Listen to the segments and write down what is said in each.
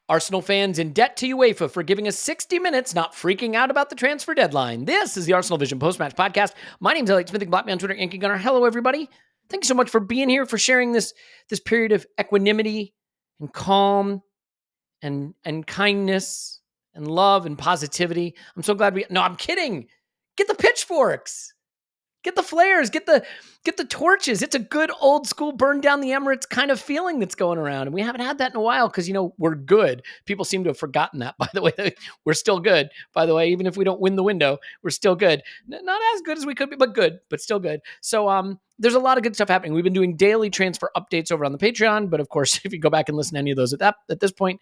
Arsenal fans in debt to UEFA for giving us 60 minutes not freaking out about the transfer deadline. This is the ArsenalVision Post-Match Podcast. My name's Elliot Smith, Black Man Twitter, Yankee Gunner. Hello, everybody. Thank you so much for being here, for sharing this period of equanimity and calm and kindness and love and positivity. I'm so glad No, I'm kidding. Get the pitchforks. Get the flares, get the torches. It's a good old school burn down the Emirates kind of feeling that's going around. And we haven't had that in a while because, we're good. People seem to have forgotten that, by the way. We're still good, by the way. Even if we don't win the window, we're still good. Not as good as we could be, but good, but still good. So there's a lot of good stuff happening. We've been doing daily transfer updates over on the Patreon. But of course, if you go back and listen to any of those at this point,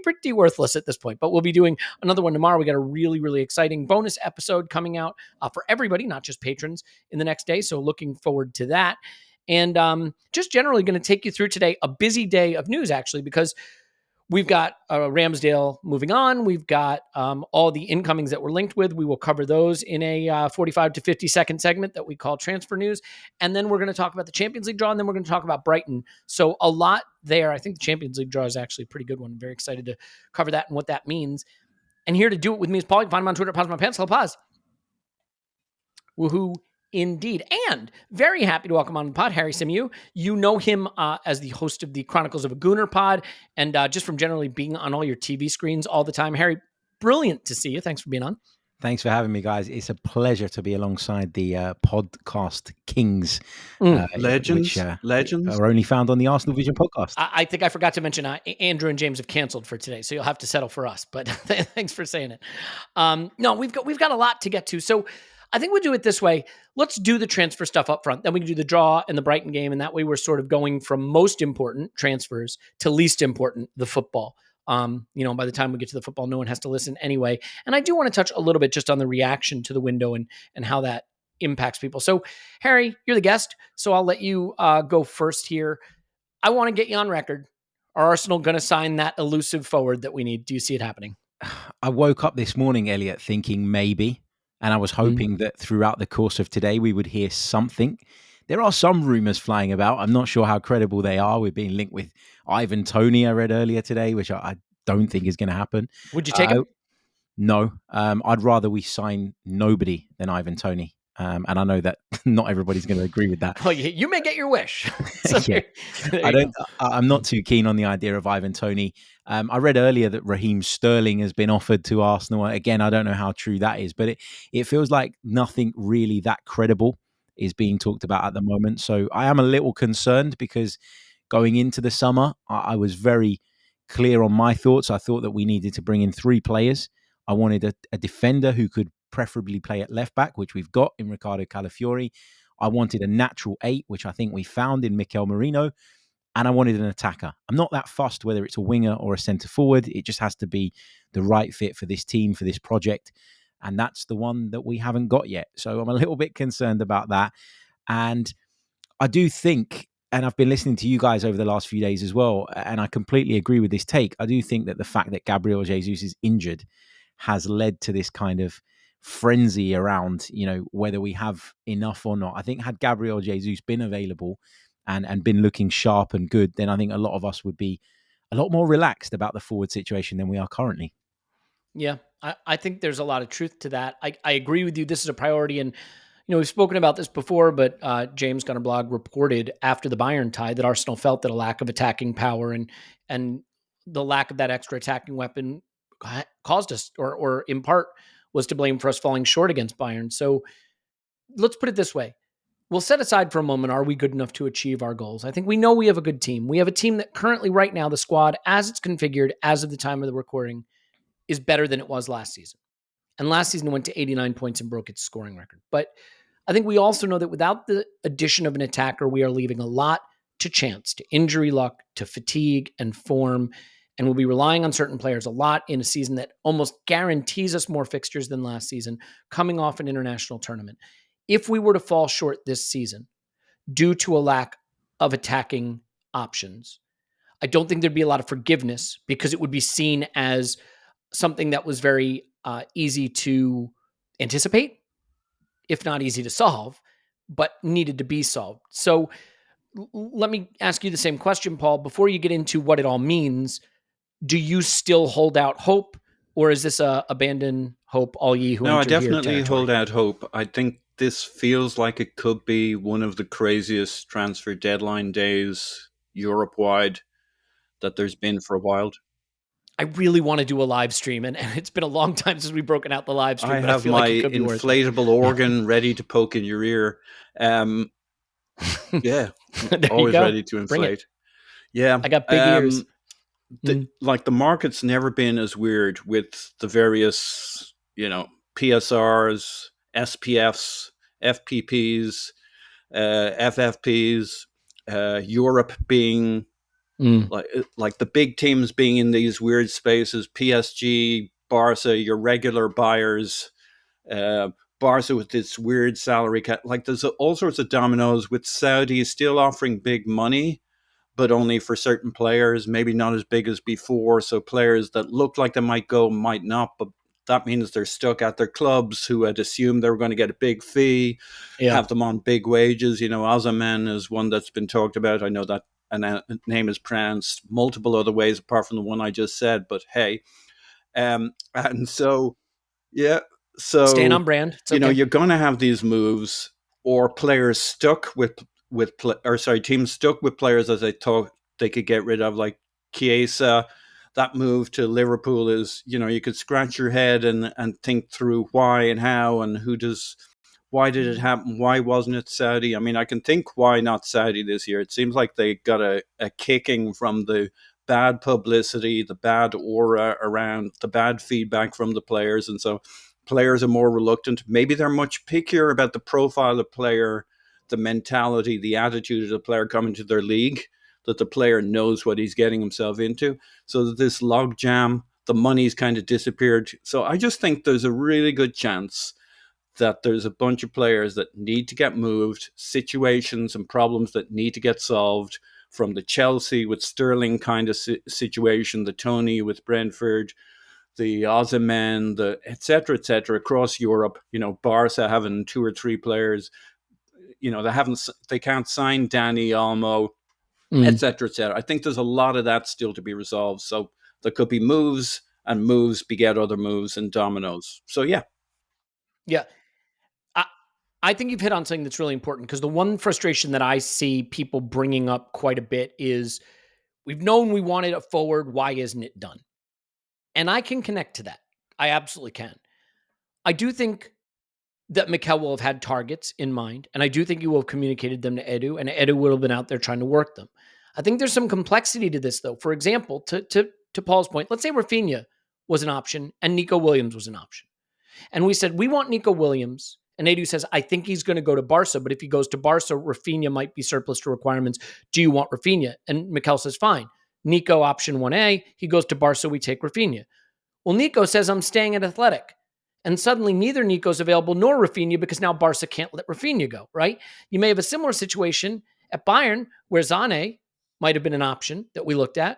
pretty worthless at this point. But we'll be doing another one tomorrow. We got a really, really exciting bonus episode coming out for everybody, not just patrons, in the next day. So looking forward to that. And just generally going to take you through today a busy day of news, actually, because we've got Ramsdale moving on. We've got all the incomings that we're linked with. We will cover those in a 45 to 50 second segment that we call Transfer News. And then we're going to talk about the Champions League draw, and then we're going to talk about Brighton. So a lot there. I think the Champions League draw is actually a pretty good one. I'm very excited to cover that and what that means. And here to do it with me is Paul. You can find him on Twitter, Pause My Pants. Hello, Pause. Woohoo. Indeed. And very happy to welcome on the pod, Harry Symeou. You know him as the host of the Chronicles of a Gooner pod, and just from generally being on all your TV screens all the time. Harry, brilliant to see you. Thanks for being on. Thanks for having me, guys. It's a pleasure to be alongside the podcast kings. Legends are only found on the ArsenalVision Podcast. I think I forgot to mention Andrew and James have canceled for today, so you'll have to settle for us. But thanks for saying it. No, we've got a lot to get to. So I think we'll do it this way. Let's do the transfer stuff up front. Then we can do the draw and the Brighton game. And that way we're sort of going from most important transfers to least important, the football. By the time we get to the football, no one has to listen anyway. And I do want to touch a little bit just on the reaction to the window and how that impacts people. So Harry, you're the guest, so I'll let you go first here. I want to get you on record. Are Arsenal going to sign that elusive forward that we need? Do you see it happening? I woke up this morning, Elliot, thinking maybe. And I was hoping that throughout the course of today, we would hear something. There are some rumors flying about. I'm not sure how credible they are. We're being linked with Ivan Toney, I read earlier today, which I don't think is going to happen. Would you take him? No. I'd rather we sign nobody than Ivan Toney. And I know that not everybody's going to agree with that. Well, you may get your wish. Yeah. I'm not too keen on the idea of Ivan Toney. I read earlier that Raheem Sterling has been offered to Arsenal. Again, I don't know how true that is, but it feels like nothing really that credible is being talked about at the moment. So I am a little concerned because going into the summer, I was very clear on my thoughts. I thought that we needed to bring in 3 players. I wanted a defender who could preferably play at left back, which we've got in Ricardo Calafiori. I wanted a natural 8, which I think we found in Mikel Merino. And I wanted an attacker. I'm not that fussed whether it's a winger or a centre forward. It just has to be the right fit for this team, for this project. And that's the one that we haven't got yet. So I'm a little bit concerned about that. And I do think, and I've been listening to you guys over the last few days as well, and I completely agree with this take. I do think that the fact that Gabriel Jesus is injured has led to this kind of frenzy around, whether we have enough or not. I think had Gabriel Jesus been available and been looking sharp and good, then I think a lot of us would be a lot more relaxed about the forward situation than we are currently. Yeah, I think there's a lot of truth to that. I agree with you. This is a priority. And, we've spoken about this before, but James Gunner Blog reported after the Bayern tie that Arsenal felt that a lack of attacking power and the lack of that extra attacking weapon caused us, or in part was to blame for us falling short against Bayern. So let's put it this way. We'll set aside for a moment, are we good enough to achieve our goals? I think we know we have a good team. We have a team that currently, right now, the squad, as it's configured, as of the time of the recording, is better than it was last season. And last season it went to 89 points and broke its scoring record. But I think we also know that without the addition of an attacker, we are leaving a lot to chance, to injury luck, to fatigue and form. And we'll be relying on certain players a lot in a season that almost guarantees us more fixtures than last season, coming off an international tournament. If we were to fall short this season due to a lack of attacking options, I don't think there'd be a lot of forgiveness because it would be seen as something that was very easy to anticipate, if not easy to solve, but needed to be solved. So let me ask you the same question, Paul. Before you get into what it all means, Do you still hold out hope, or is this a abandon hope, all ye who No, I enter here definitely territory? hold out hope. I think this feels like it could be one of the craziest transfer deadline days Europe-wide that there's been for a while. I really want to do a live stream, and it's been a long time since we've broken out the live stream, I but I have feel my like it could be worth it. inflatable organ ready to poke in your ear. Yeah, There always you go. ready to Bring inflate. it. Yeah, I got big ears. like the market's never been as weird with the various, PSRs, SPFs, FPPs, FFPs, Europe being like the big teams being in these weird spaces, PSG, Barca, your regular buyers, Barca with its weird salary cap. Like there's all sorts of dominoes with Saudi still offering big money, but only for certain players, maybe not as big as before. So players that look like they might go might not, but that means they're stuck at their clubs who had assumed they were going to get a big fee, have them on big wages. Ozyman is one that's been talked about. I know that a name is pronounced multiple other ways apart from the one I just said, but hey. And so, yeah. So, staying on brand. It's okay. you're going to have these moves or players stuck teams stuck with players as they thought they could get rid of, like Chiesa. That move to Liverpool is, you could scratch your head and think through why and how and why did it happen? Why wasn't it Saudi? I mean, I can think why not Saudi this year. It seems like they got a kicking from the bad publicity, the bad aura around, the bad feedback from the players. And so players are more reluctant. Maybe they're much pickier about the profile of player, the mentality, the attitude of the player coming to their league, that the player knows what he's getting himself into. So that this logjam, the money's kind of disappeared. So I just think there's a really good chance that there's a bunch of players that need to get moved, situations and problems that need to get solved, from the Chelsea with Sterling kind of situation, the Tony with Brentford, the Ozyman, the et cetera, across Europe. Barca having 2 or 3 players. They can't sign Danny Olmo, et cetera, et cetera. I think there's a lot of that still to be resolved. So there could be moves, and moves beget other moves and dominoes. So yeah. Yeah. I think you've hit on something that's really important, because the one frustration that I see people bringing up quite a bit is, we've known we wanted a forward. Why isn't it done? And I can connect to that. I absolutely can. I do think that Mikel will have had targets in mind, and I do think he will have communicated them to Edu, and Edu will have been out there trying to work them. I think there's some complexity to this, though. For example, to Paul's point, let's say Rafinha was an option and Nico Williams was an option. And we said, we want Nico Williams. And Edu says, I think he's going to go to Barca, but if he goes to Barca, Rafinha might be surplus to requirements. Do you want Rafinha? And Mikel says, fine. Nico option 1A, he goes to Barca, we take Rafinha. Well, Nico says, I'm staying at Athletic. And suddenly neither Nico's available nor Rafinha, because now Barca can't let Rafinha go, right? You may have a similar situation at Bayern where Zane might have been an option that we looked at,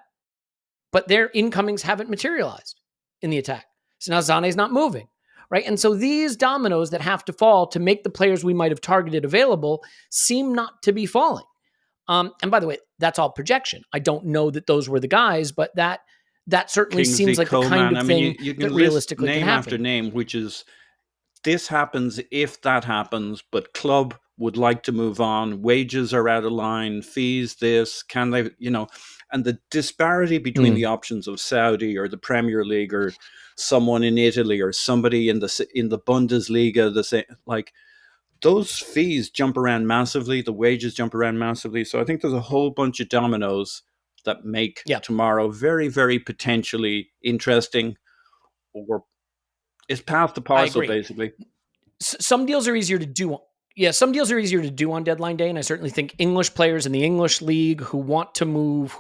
but their incomings haven't materialized in the attack. So now Zane's not moving, right? And so these dominoes that have to fall to make the players we might have targeted available seem not to be falling. And by the way, that's all projection. I don't know that those were the guys, but that certainly Kingsley seems like Coman. the kind of thing you can that list realistically name can happen. after name, which is, this happens if that happens, but club would like to move on. Wages are out of line. Fees, this, can they, and the disparity between the options of Saudi or the Premier League or someone in Italy or somebody in the Bundesliga, the same, like, those fees jump around massively. The wages jump around massively. So I think there's a whole bunch of dominoes that make tomorrow very, very potentially interesting, or it's past the parcel, basically. Some deals are easier to do. Yeah, some deals are easier to do on deadline day, and I certainly think English players in the English league who want to move,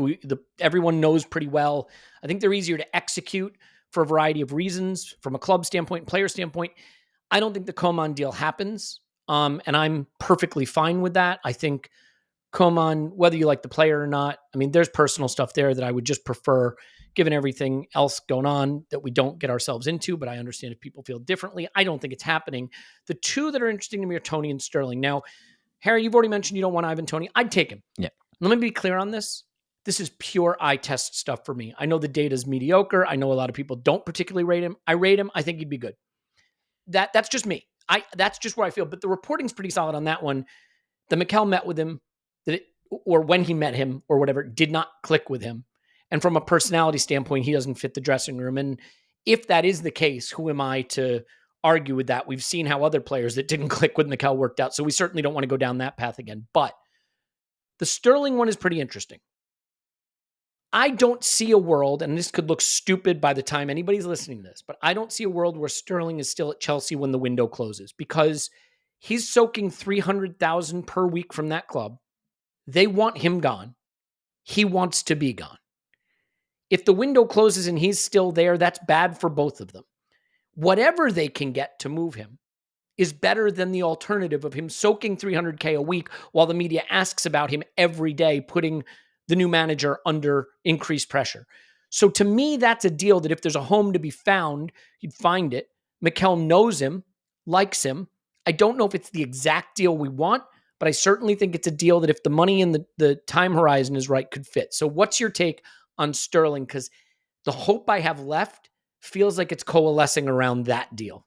everyone knows pretty well, I think they're easier to execute for a variety of reasons, from a club standpoint, player standpoint. I don't think the Coman deal happens, and I'm perfectly fine with that. I think Coman, whether you like the player or not, I mean, there's personal stuff there that I would just prefer, given everything else going on, that we don't get ourselves into, but I understand if people feel differently. I don't think it's happening. The two that are interesting to me are Tony and Sterling. Now, Harry, you've already mentioned you don't want Ivan Toney. I'd take him. Yeah. Let me be clear on this. This is pure eye test stuff for me. I know the data is mediocre. I know a lot of people don't particularly rate him. I rate him. I think he'd be good. That's just me. That's just where I feel. But the reporting's pretty solid on that one. The Mikel met with him, or when he met him or whatever, did not click with him. And from a personality standpoint, he doesn't fit the dressing room. And if that is the case, who am I to argue with that? We've seen how other players that didn't click with Mikel worked out. So we certainly don't want to go down that path again. But the Sterling one is pretty interesting. I don't see a world, and this could look stupid by the time anybody's listening to this, but I don't see a world where Sterling is still at Chelsea when the window closes, because he's soaking 300,000 per week from that club. They want him gone. He wants to be gone. If the window closes and he's still there, that's bad for both of them. Whatever they can get to move him is better than the alternative of him soaking 300K a week while the media asks about him every day, putting the new manager under increased pressure. So to me, that's a deal that if there's a home to be found, you'd find it. Mikel knows him, likes him. I don't know if it's the exact deal we want, but I certainly think it's a deal that if the money and the time horizon is right, could fit. So what's your take on Sterling? Because the hope I have left feels like it's coalescing around that deal.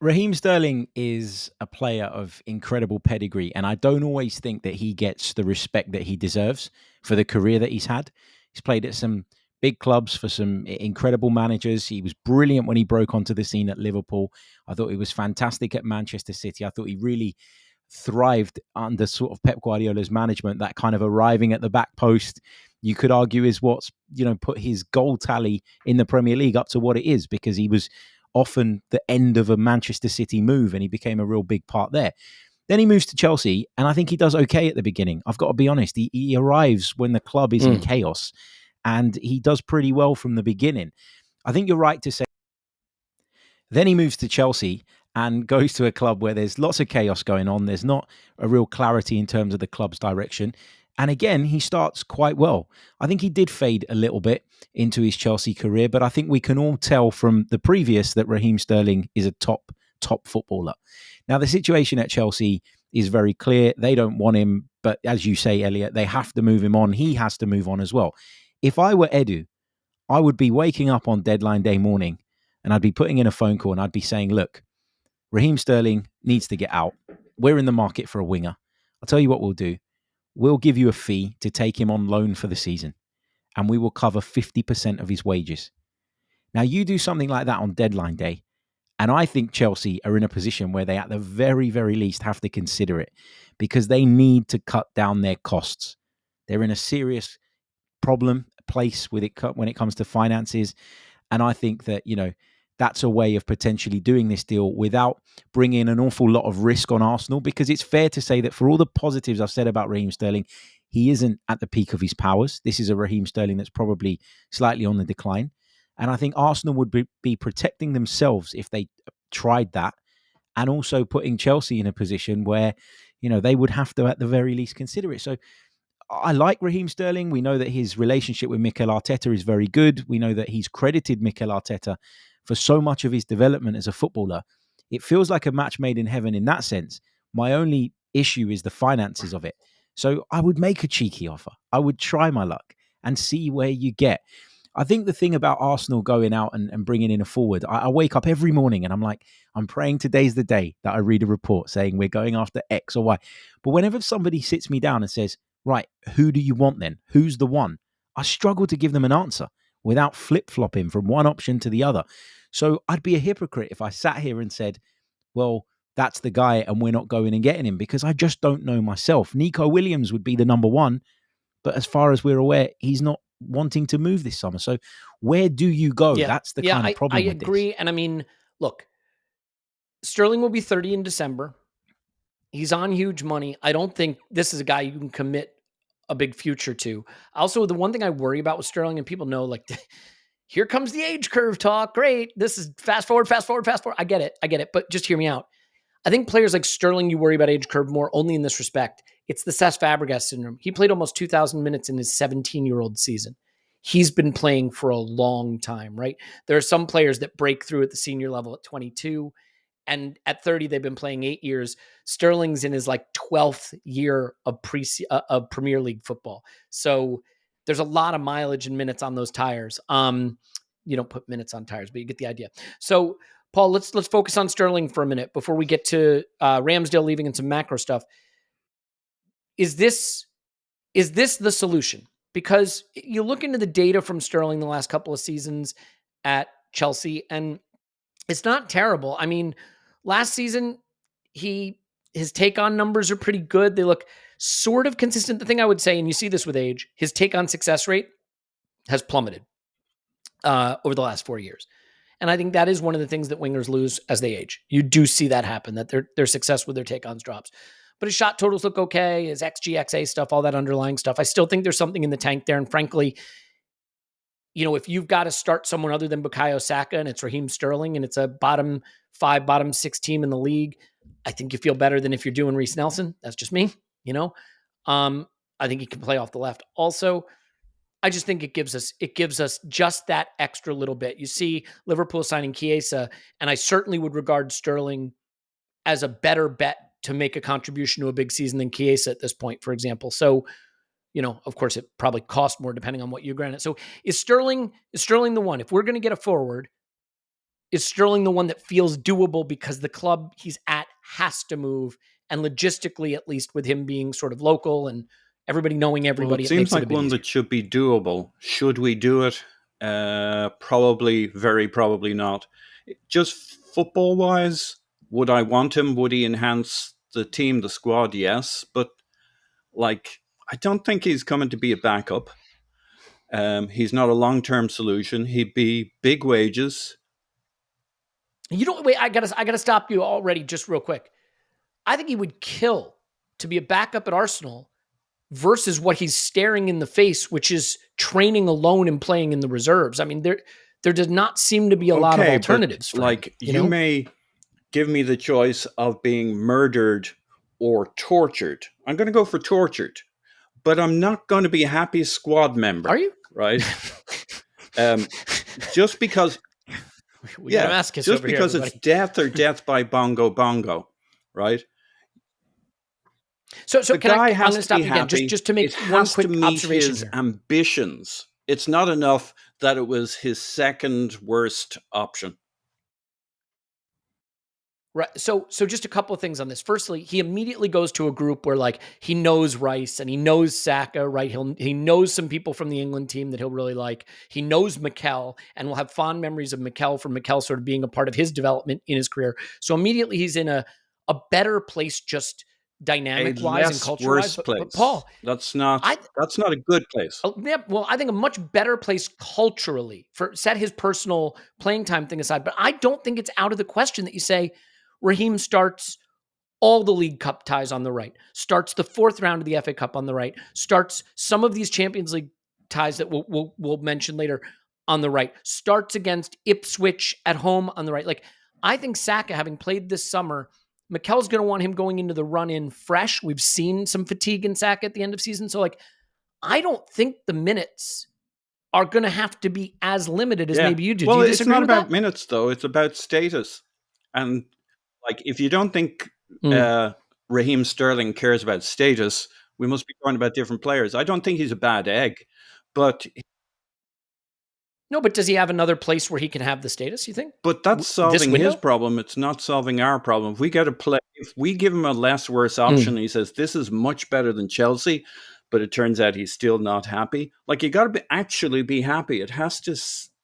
Raheem Sterling is a player of incredible pedigree, and I don't always think that he gets the respect that he deserves for the career that he's had. He's played at some big clubs for some incredible managers. He was brilliant when he broke onto the scene at Liverpool. I thought he was fantastic at Manchester City. I thought he really thrived under sort of Pep Guardiola's management. That kind of arriving at the back post, you could argue, is what's, put his goal tally in the Premier League up to what it is, because he was often the end of a Manchester City move and he became a real big part there. Then he moves to Chelsea, and I think he does okay at the beginning. I've got to be honest. He arrives when the club is in chaos, and he does pretty well from the beginning. I think you're right to say. Then he moves to Chelsea and goes to a club where there's lots of chaos going on. There's not a real clarity in terms of the club's direction. And again, he starts quite well. I think he did fade a little bit into his Chelsea career, but I think we can all tell from the previous that Raheem Sterling is a top footballer. Now, the situation at Chelsea is very clear. They don't want him, but as you say, Elliot, they have to move him on. He has to move on as well. If I were Edu, I would be waking up on deadline day morning and I'd be putting in a phone call and I'd be saying, look, Raheem Sterling needs to get out. We're in the market for a winger. I'll tell you what we'll do. We'll give you a fee to take him on loan for the season, and we will cover 50% of his wages. Now, you do something like that on deadline day, and I think Chelsea are in a position where they at the very, very least have to consider it, because they need to cut down their costs. They're in a serious place with it when it comes to finances, and I think that, that's a way of potentially doing this deal without bringing an awful lot of risk on Arsenal, because it's fair to say that for all the positives I've said about Raheem Sterling, he isn't at the peak of his powers. This is a Raheem Sterling that's probably slightly on the decline. And I think Arsenal would be protecting themselves if they tried that, and also putting Chelsea in a position where, they would have to at the very least consider it. So I like Raheem Sterling. We know that his relationship with Mikel Arteta is very good. We know that he's credited Mikel Arteta for so much of his development as a footballer. It feels like a match made in heaven in that sense. My only issue is the finances of it. So I would make a cheeky offer. I would try my luck and see where you get. I think the thing about Arsenal going out and bringing in a forward, I wake up every morning and I'm like, I'm praying today's the day that I read a report saying we're going after X or Y. But whenever somebody sits me down and says, right, who do you want then? Who's the one? I struggle to give them an answer without flip-flopping from one option to the other. So I'd be a hypocrite if I sat here and said, well, that's the guy and we're not going and getting him, because I just don't know myself. Nico Williams would be the number one, but as far as we're aware, he's not wanting to move this summer. So where do you go? Yeah. That's the kind of problem with this. I agree. And I mean, look, Sterling will be 30 in December. He's on huge money. I don't think this is a guy you can commit a big future to. Also, the one thing I worry about with Sterling, and people know, like, here comes the age curve talk. Great. This is fast forward. I get it. But just hear me out. I think players like Sterling, you worry about age curve more only in this respect. It's the Cesc Fabregas syndrome. He played almost 2,000 minutes in his 17-year-old season. He's been playing for a long time, right? There are some players that break through at the senior level at 22, and at 30, they've been playing 8 years. Sterling's in his 12th year of Premier League football. So there's a lot of mileage and minutes on those tires. You don't put minutes on tires, but you get the idea. So, Paul, let's focus on Sterling for a minute before we get to Ramsdale leaving and some macro stuff. Is this the solution? Because you look into the data from Sterling the last couple of seasons at Chelsea, and it's not terrible. I mean, last season, his take on numbers are pretty good. They look sort of consistent. The thing I would say, and you see this with age, his take on success rate has plummeted over the last 4 years. And I think that is one of the things that wingers lose as they age. You do see that happen, that their success with their take-ons drops. But his shot totals look okay, his XG, XA stuff, all that underlying stuff. I still think there's something in the tank there. And frankly, if you've got to start someone other than Bukayo Saka and it's Raheem Sterling and it's a bottom 5, bottom 6 team in the league, I think you feel better than if you're doing Reece Nelson. That's just me, I think he can play off the left. Also, I just think it gives us just that extra little bit. You see Liverpool signing Chiesa, and I certainly would regard Sterling as a better bet to make a contribution to a big season than Chiesa at this point, for example. So, of course, it probably costs more depending on what you grant it. So is Sterling the one? If we're going to get a forward, is Sterling the one that feels doable because the club he's at has to move, and logistically, at least with him being sort of local and everybody knowing everybody, it seems like one that should be doable. Should we do it? Probably, very probably not. Just football-wise, would I want him? Would he enhance the team, the squad? Yes, but I don't think he's coming to be a backup. He's not a long-term solution. He'd be big wages. Wait, I gotta stop you already just real quick. I think he would kill to be a backup at Arsenal versus what he's staring in the face, which is training alone and playing in the reserves. I mean, there does not seem to be a lot of alternatives. You may give me the choice of being murdered or tortured. I'm going to go for tortured, but I'm not going to be a happy squad member. Are you? Right? Just because... just because it's death or death by bongo, right? So I'm going to stop you again, just to make one quick observation. His ambitions. It's not enough that it was his second worst option. Right. So just a couple of things on this. Firstly, he immediately goes to a group where he knows Rice and he knows Saka, right? He knows some people from the England team that he'll really like. He knows Mikel and will have fond memories of Mikel from Mikel sort of being a part of his development in his career. So immediately he's in a better place, just dynamic-wise and culture-wise. But Paul, that's not a good place. Yeah, well, I think a much better place culturally, set his personal playing time thing aside. But I don't think it's out of the question that you say Raheem starts all the League Cup ties on the right, starts the 4th round of the FA Cup on the right, starts some of these Champions League ties that we'll mention later on the right, starts against Ipswich at home on the right. I think Saka, having played this summer, Mikel's going to want him going into the run-in fresh. We've seen some fatigue in Saka at the end of season. So, I don't think the minutes are going to have to be as limited as maybe you do. Well, do you it's not about minutes, though. It's about status. And, if you don't think Raheem Sterling cares about status, we must be talking about different players. I don't think he's a bad egg, but... No, but does he have another place where he can have the status, you think? But that's solving his problem. It's not solving our problem. If we give him a less worse option, he says, this is much better than Chelsea, but it turns out he's still not happy. You got to actually be happy. It has to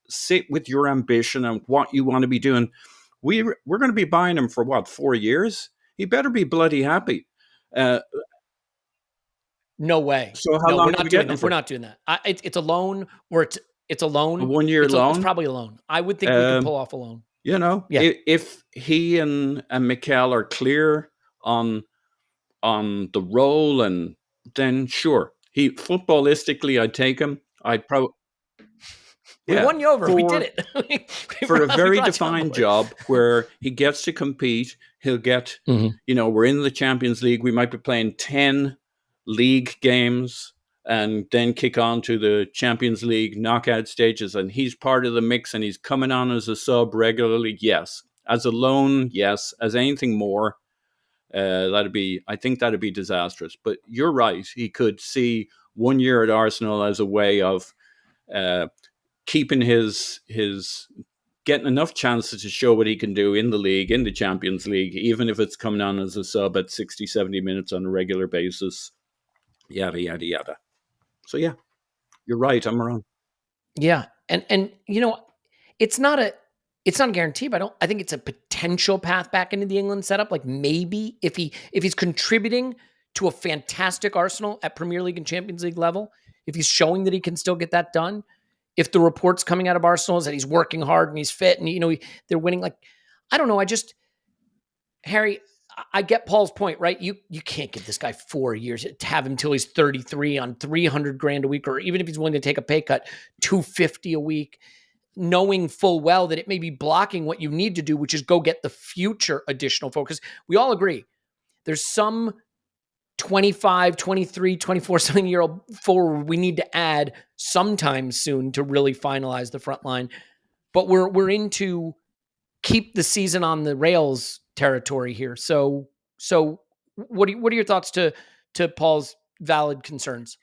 sit with your ambition and what you want to be doing. We're going to be buying him for 4 years? He better be bloody happy. No way. So how long we're not doing that. We're not doing that. It's a loan, or it's a loan. A 1-year loan? It's probably a loan. I would think we can pull off a loan. If he and Mikel are clear on the role, and then sure. Footballistically, I'd take him. I'd probably... We won you over. We did it. For a very defined job where he gets to compete, he'll get, we're in the Champions League. We might be playing 10 league games and then kick on to the Champions League knockout stages. And he's part of the mix and he's coming on as a sub regularly. Yes. As a loan, yes. As anything more, I think that'd be disastrous. But you're right. He could see 1 year at Arsenal as a way of keeping his getting enough chances to show what he can do in the league, in the Champions League, even if it's coming on as a sub at 60, 70 minutes on a regular basis, yada, yada, yada. So, yeah, you're right. I'm wrong. Yeah. And it's not a guarantee, but I think it's a potential path back into the England setup. Like maybe if he's contributing to a fantastic Arsenal at Premier League and Champions League level, if he's showing that he can still get that done, if the reports coming out of Arsenal is that he's working hard and he's fit and they're winning, like, I don't know. Harry, I get Paul's point, right? You can't give this guy 4 years to have him till he's 33 on $300,000 a week, or even if he's willing to take a pay cut, $250 a week, knowing full well that it may be blocking what you need to do, which is go get the future additional focus. We all agree there's some 25, 23, 24 something year old forward we need to add sometime soon to really finalize the front line. But we're into keep the season on the rails territory here. So what are your thoughts to Paul's valid concerns?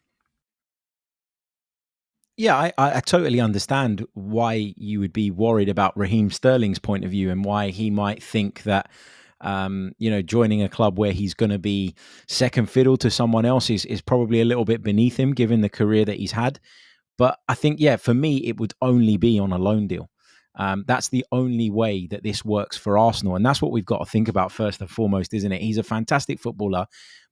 Yeah, I totally understand why you would be worried about Raheem Sterling's point of view and why he might think that joining a club where he's going to be second fiddle to someone else is probably a little bit beneath him, given the career that he's had. But I think, for me, it would only be on a loan deal. That's the only way that this works for Arsenal. And that's what we've got to think about first and foremost, isn't it? He's a fantastic footballer,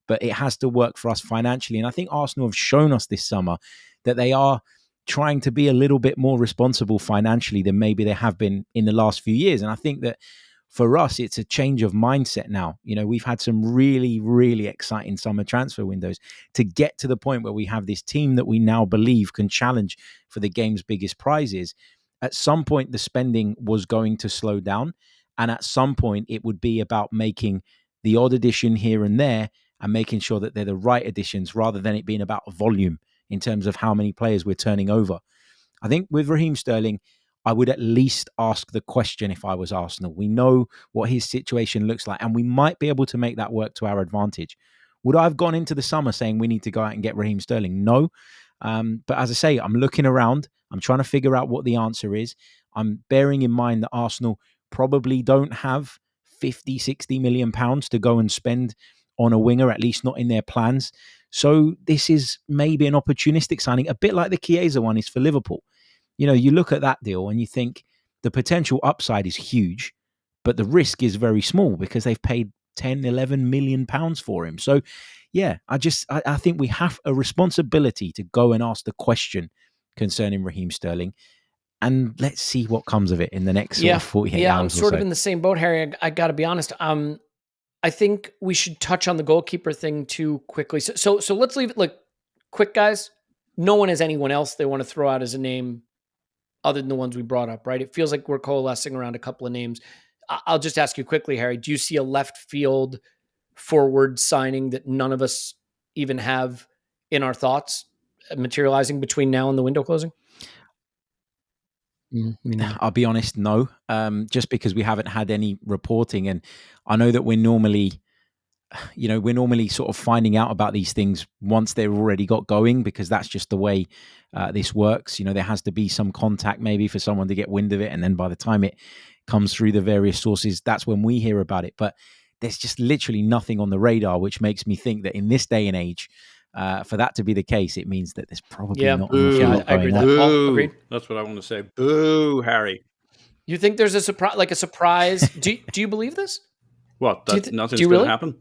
but it has to work for us financially. And I think Arsenal have shown us this summer that they are trying to be a little bit more responsible financially than maybe they have been in the last few years. And I think that for us, it's a change of mindset now. We've had some really, really exciting summer transfer windows to get to the point where we have this team that we now believe can challenge for the game's biggest prizes. At some point, the spending was going to slow down. And at some point, it would be about making the odd addition here and there and making sure that they're the right additions rather than it being about volume in terms of how many players we're turning over. I think with Raheem Sterling, I would at least ask the question if I was Arsenal. We know what his situation looks like, and we might be able to make that work to our advantage. Would I have gone into the summer saying we need to go out and get Raheem Sterling? No. But as I say, I'm looking around. I'm trying to figure out what the answer is. I'm bearing in mind that Arsenal probably don't have 50, 60 million pounds to go and spend on a winger, at least not in their plans. So this is maybe an opportunistic signing, a bit like the Chiesa one is for Liverpool. You look at that deal and you think the potential upside is huge, but the risk is very small because they've paid 10, 11 million pounds for him. So, I think we have a responsibility to go and ask the question concerning Raheem Sterling, and let's see what comes of it in the next 48 hours. Yeah, I'm sort of in the same boat, Harry. I got to be honest. I think we should touch on the goalkeeper thing too quickly. So let's leave it quick, guys. No one has anyone else they want to throw out as a name other than the ones we brought up, right? It feels like we're coalescing around a couple of names. I'll just ask you quickly, Harry, do you see a left field forward signing that none of us even have in our thoughts materializing between now and the window closing? I'll be honest, no. Just because we haven't had any reporting, and I know that we're normally sort of finding out about these things once they've already got going, because that's just the way this works. There has to be some contact maybe for someone to get wind of it, and then by the time it comes through the various sources, that's when we hear about it. But there's just literally nothing on the radar, which makes me think that in this day and age, for that to be the case, it means that there's probably not enough. I agree with that. Paul, agreed? That's what I want to say. Boo, Harry. You think there's a surprise? Do you believe this? What? Nothing's going to happen?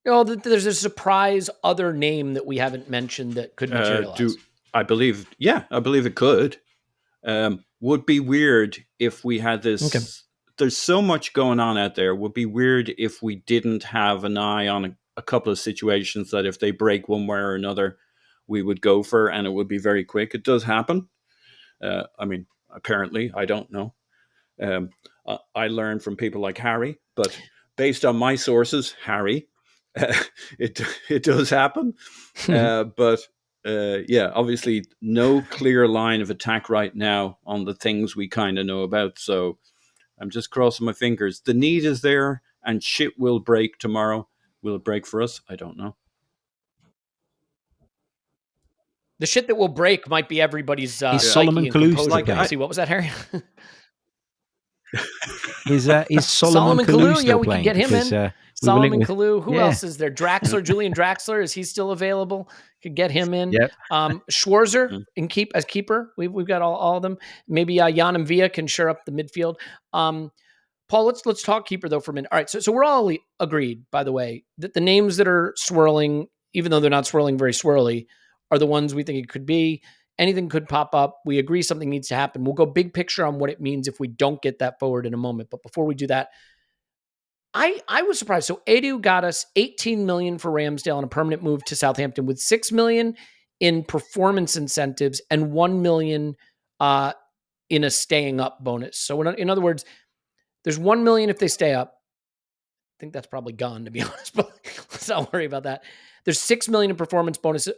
No, there's a surprise other name that we haven't mentioned that could materialize. I believe it could. Would be weird if we had this. Okay. There's so much going on out there. Would be weird if we didn't have an eye on a couple of situations that if they break one way or another, we would go for, and it would be very quick. It does happen. Apparently, I don't know. I learned from people like Harry, but based on my sources, Harry, it does happen. But obviously no clear line of attack right now on the things we kind of know about. So I'm just crossing my fingers. The need is there, and shit will break tomorrow. Will it break for us? I don't know. The shit that will break might be everybody's Is Solomon Kalou like, see, what was that, Harry? Is Solomon Kalou still yeah, we playing? Could get him because, in. Solomon Kalou. Who else is there? Draxler, Julian Draxler. Is he still available? Could get him in. Yep. Schwarzer in as keeper. We've got all of them. Maybe Jan and Villa can shore up the midfield. Paul, let's talk keeper though for a minute. All right, so we're all agreed, by the way, that the names that are swirling, even though they're not swirling very swirly, are the ones we think it could be. Anything could pop up. We agree something needs to happen. We'll go big picture on what it means if we don't get that forward in a moment. But before we do that, I was surprised. So Edu got us $18 million for Ramsdale on a permanent move to Southampton with $6 million in performance incentives and $1 million in a staying up bonus. So in other words, there's $1 million if they stay up. I think that's probably gone, to be honest, but let's not worry about that. There's $6 million in performance bonus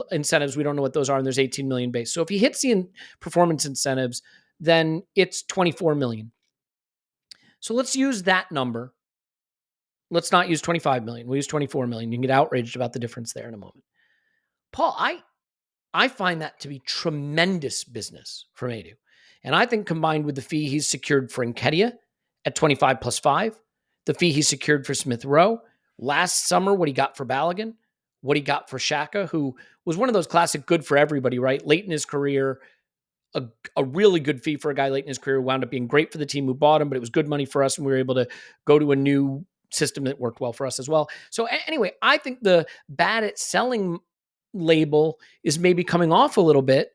incentives. We don't know what those are, and there's $18 million base. So if he hits the performance incentives, then it's $24 million. So let's use that number. Let's not use $25 million. We'll use $24 million. You can get outraged about the difference there in a moment. Paul, I find that to be tremendous business from Edu. And I think combined with the fee he's secured for Nketiah at 25 plus 5, the fee he secured for Smith Rowe, last summer, what he got for Balogun, what he got for Xhaka, who was one of those classic good for everybody, right? Late in his career, a really good fee for a guy late in his career, wound up being great for the team who bought him, but it was good money for us, and we were able to go to a new system that worked well for us as well. So anyway, I think the bad at selling label is maybe coming off a little bit.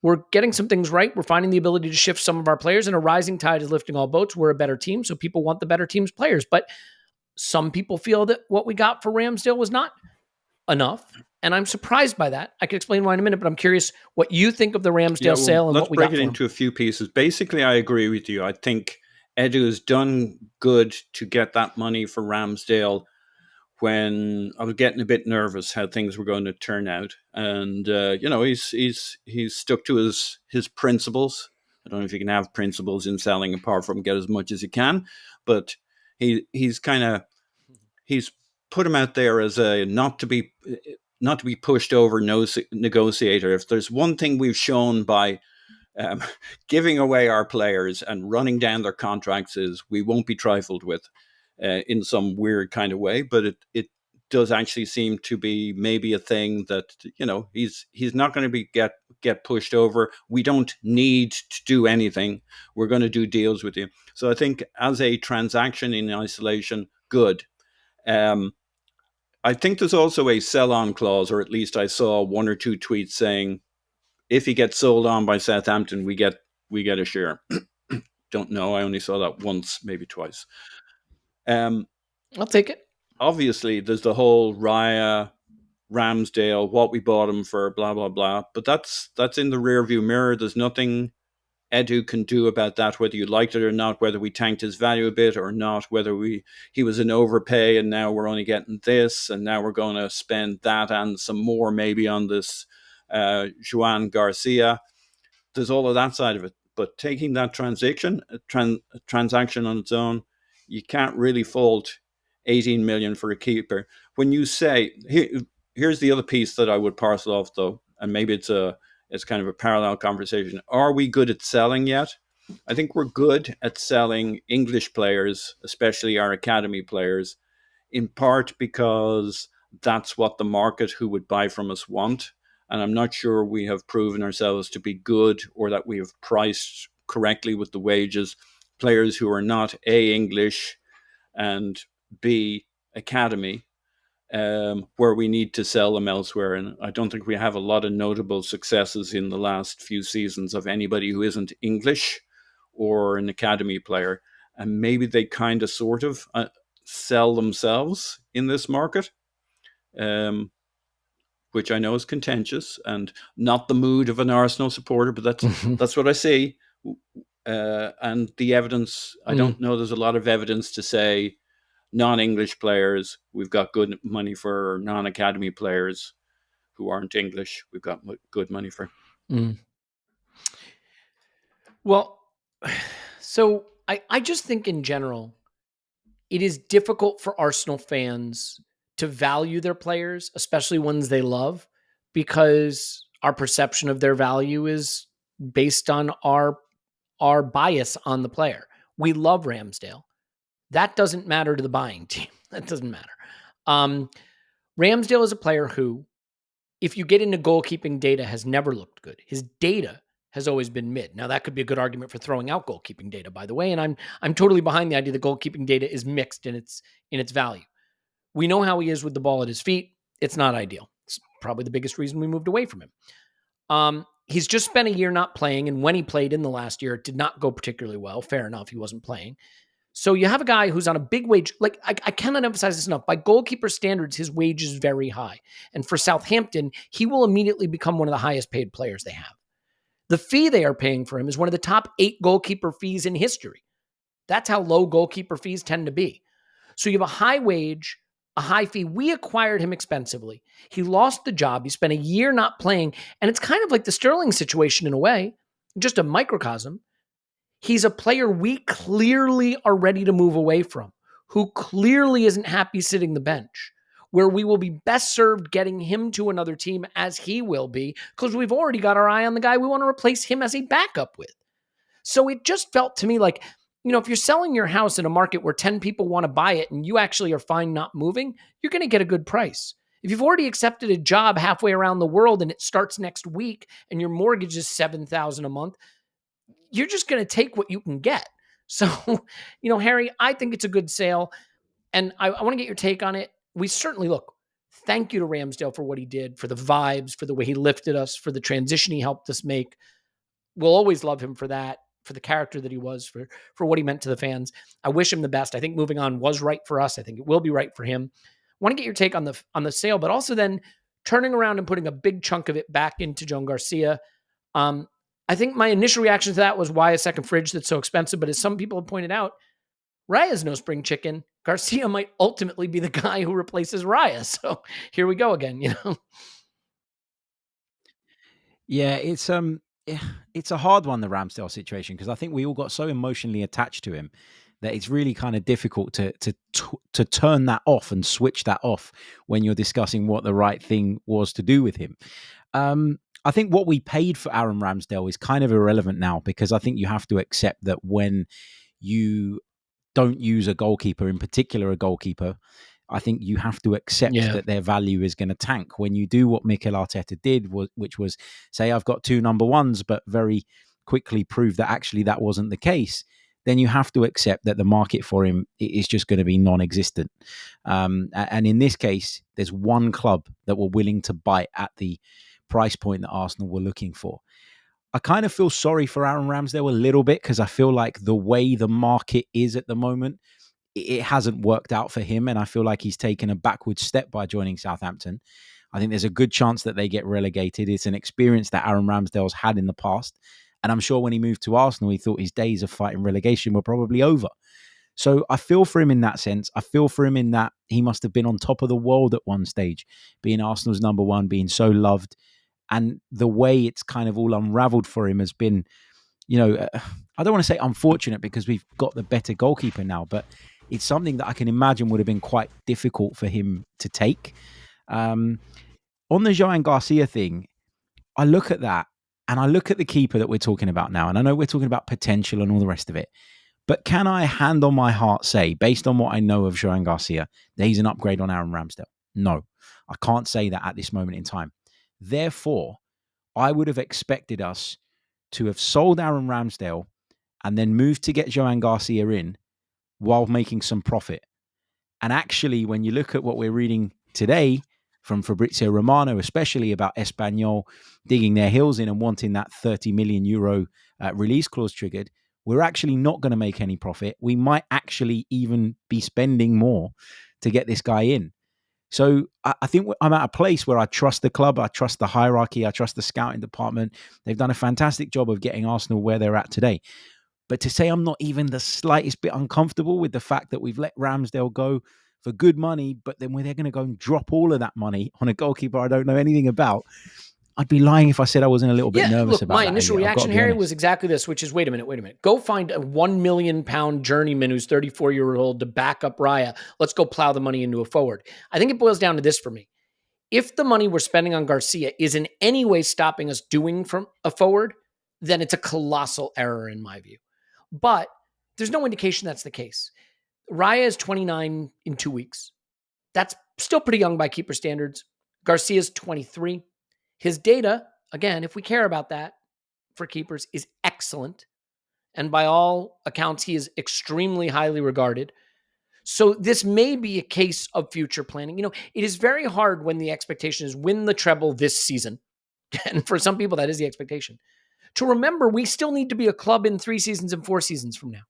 We're getting some things right. We're finding the ability to shift some of our players, and a rising tide is lifting all boats. We're a better team, so people want the better team's players. But some people feel that what we got for Ramsdale was not enough, and I'm surprised by that. I can explain why in a minute, but I'm curious what you think of the Ramsdale sale and what we got for him. Let's break it into a few pieces. Basically, I agree with you. I think Edu has done good to get that money for Ramsdale when I was getting a bit nervous how things were going to turn out. And, he's stuck to his principles. I don't know if you can have principles in selling apart from get as much as you can, but he's put him out there as a not to be pushed over negotiator. If there's one thing we've shown by giving away our players and running down their contracts is we won't be trifled with in some weird kind of way. But it does actually seem to be maybe a thing that, he's not going to be get pushed over. We don't need to do anything. We're going to do deals with you. So I think as a transaction in isolation, good. I think there's also a sell-on clause, or at least I saw one or two tweets saying, if he gets sold on by Southampton, we get a share. Don't know. I only saw that once, maybe twice. I'll take it. Obviously, there's the whole Raya, Ramsdale, what we bought him for, blah, blah, blah. But that's in the rearview mirror. There's nothing Edu can do about that, whether you liked it or not, whether we tanked his value a bit or not, whether he was an overpay and now we're only getting this and now we're going to spend that and some more maybe on this Joan Garcia. There's all of that side of it. But taking that transaction on its own, you can't really fault 18 million for a keeper. When you say, here's the other piece that I would parcel off though, and maybe it's kind of a parallel conversation. Are we good at selling yet? I think we're good at selling English players, especially our academy players, in part because that's what the market who would buy from us want. And I'm not sure we have proven ourselves to be good or that we have priced correctly with the wages. Players who are not A, English, and B, academy, where we need to sell them elsewhere. And I don't think we have a lot of notable successes in the last few seasons of anybody who isn't English or an academy player. And maybe they kind of sort of sell themselves in this market, which I know is contentious and not the mood of an Arsenal supporter, but that's what I see. And the evidence, I don't know there's a lot of evidence to say non-English players, we've got good money for. Non-academy players who aren't English, we've got good money for. Well, so I just think in general, it is difficult for Arsenal fans to value their players, especially ones they love, because our perception of their value is based on our bias on the player. We love Ramsdale. That doesn't matter to the buying team. That doesn't matter. Ramsdale is a player who, if you get into goalkeeping data, has never looked good. His data has always been mid. Now, that could be a good argument for throwing out goalkeeping data, by the way, and I'm totally behind the idea that goalkeeping data is mixed in its value. We know how he is with the ball at his feet. It's not ideal. It's probably the biggest reason we moved away from him. He's just spent a year not playing, and when he played in the last year, it did not go particularly well. Fair enough, he wasn't playing. So you have a guy who's on a big wage. Like, I cannot emphasize this enough. By goalkeeper standards, his wage is very high. And for Southampton, he will immediately become one of the highest paid players they have. The fee they are paying for him is one of the top 8 goalkeeper fees in history. That's how low goalkeeper fees tend to be. So you have a high wage, a high fee. We acquired him expensively. He lost the job. He spent a year not playing. And it's kind of like the Sterling situation in a way, just a microcosm. He's a player we clearly are ready to move away from, who clearly isn't happy sitting the bench, where we will be best served getting him to another team as he will be, because we've already got our eye on the guy we want to replace him as a backup with. So it just felt to me like, if you're selling your house in a market where 10 people want to buy it and you actually are fine not moving, you're going to get a good price. If you've already accepted a job halfway around the world and it starts next week and your mortgage is $7,000 a month, you're just going to take what you can get. So, Harry, I think it's a good sale. And I want to get your take on it. We certainly thank you to Ramsdale for what he did, for the vibes, for the way he lifted us, for the transition he helped us make. We'll always love him for that, for the character that he was, for what he meant to the fans. I wish him the best. I think moving on was right for us. I think it will be right for him. I want to get your take on the sale, but also then turning around and putting a big chunk of it back into Joan Garcia. I think my initial reaction to that was, why a second fridge that's so expensive? But as some people have pointed out, Raya's no spring chicken. Garcia might ultimately be the guy who replaces Raya. So here we go again, Yeah, it's a hard one, the Ramsdale situation, because I think we all got so emotionally attached to him that it's really kind of difficult to turn that off and switch that off when you're discussing what the right thing was to do with him. I think what we paid for Aaron Ramsdale is kind of irrelevant now, because I think you have to accept that when you don't use a goalkeeper, in particular a goalkeeper, I think you have to accept that their value is going to tank. When you do what Mikel Arteta did, which was say, I've got 2 number ones, but very quickly prove that actually that wasn't the case, then you have to accept that the market for him is just going to be non-existent. And in this case, there's one club that were willing to bite at the price point that Arsenal were looking for. I kind of feel sorry for Aaron Ramsdale a little bit, because I feel like the way the market is at the moment, it hasn't worked out for him. And I feel like he's taken a backward step by joining Southampton. I think there's a good chance that they get relegated. It's an experience that Aaron Ramsdale's had in the past. And I'm sure when he moved to Arsenal, he thought his days of fighting relegation were probably over. So I feel for him in that sense. I feel for him in that he must have been on top of the world at one stage, being Arsenal's number one, being so loved. And the way it's kind of all unraveled for him has been, I don't want to say unfortunate, because we've got the better goalkeeper now, but it's something that I can imagine would have been quite difficult for him to take. On the Joan Garcia thing, I look at that and I look at the keeper that we're talking about now, and I know we're talking about potential and all the rest of it, but can I, hand on my heart, say, based on what I know of Joan Garcia, that he's an upgrade on Aaron Ramsdale? No, I can't say that at this moment in time. Therefore, I would have expected us to have sold Aaron Ramsdale and then moved to get Joan Garcia in while making some profit. And actually, when you look at what we're reading today from Fabrizio Romano, especially about Espanyol digging their heels in and wanting that 30 million euro release clause triggered, we're actually not going to make any profit. We might actually even be spending more to get this guy in. So I think I'm at a place where I trust the club, I trust the hierarchy, I trust the scouting department. They've done a fantastic job of getting Arsenal where they're at today. But to say I'm not even the slightest bit uncomfortable with the fact that we've let Ramsdale go for good money, but then they're going to go and drop all of that money on a goalkeeper I don't know anything about, I'd be lying if I said I wasn't a little bit nervous about that. My initial reaction, Harry, was exactly this, which is, wait a minute. Go find a £1 million journeyman who's 34-year-old to back up Raya. Let's go plow the money into a forward. I think it boils down to this for me. If the money we're spending on Garcia is in any way stopping us doing from a forward, then it's a colossal error in my view. But there's no indication that's the case. Raya is 29 in 2 weeks. That's still pretty young by keeper standards. Garcia's 23. His data, again, if we care about that for keepers, is excellent. And by all accounts, he is extremely highly regarded. So this may be a case of future planning. You know, it is very hard when the expectation is win the treble this season. And for some people, that is the expectation. To remember, we still need to be a club in 3 seasons and 4 seasons from now.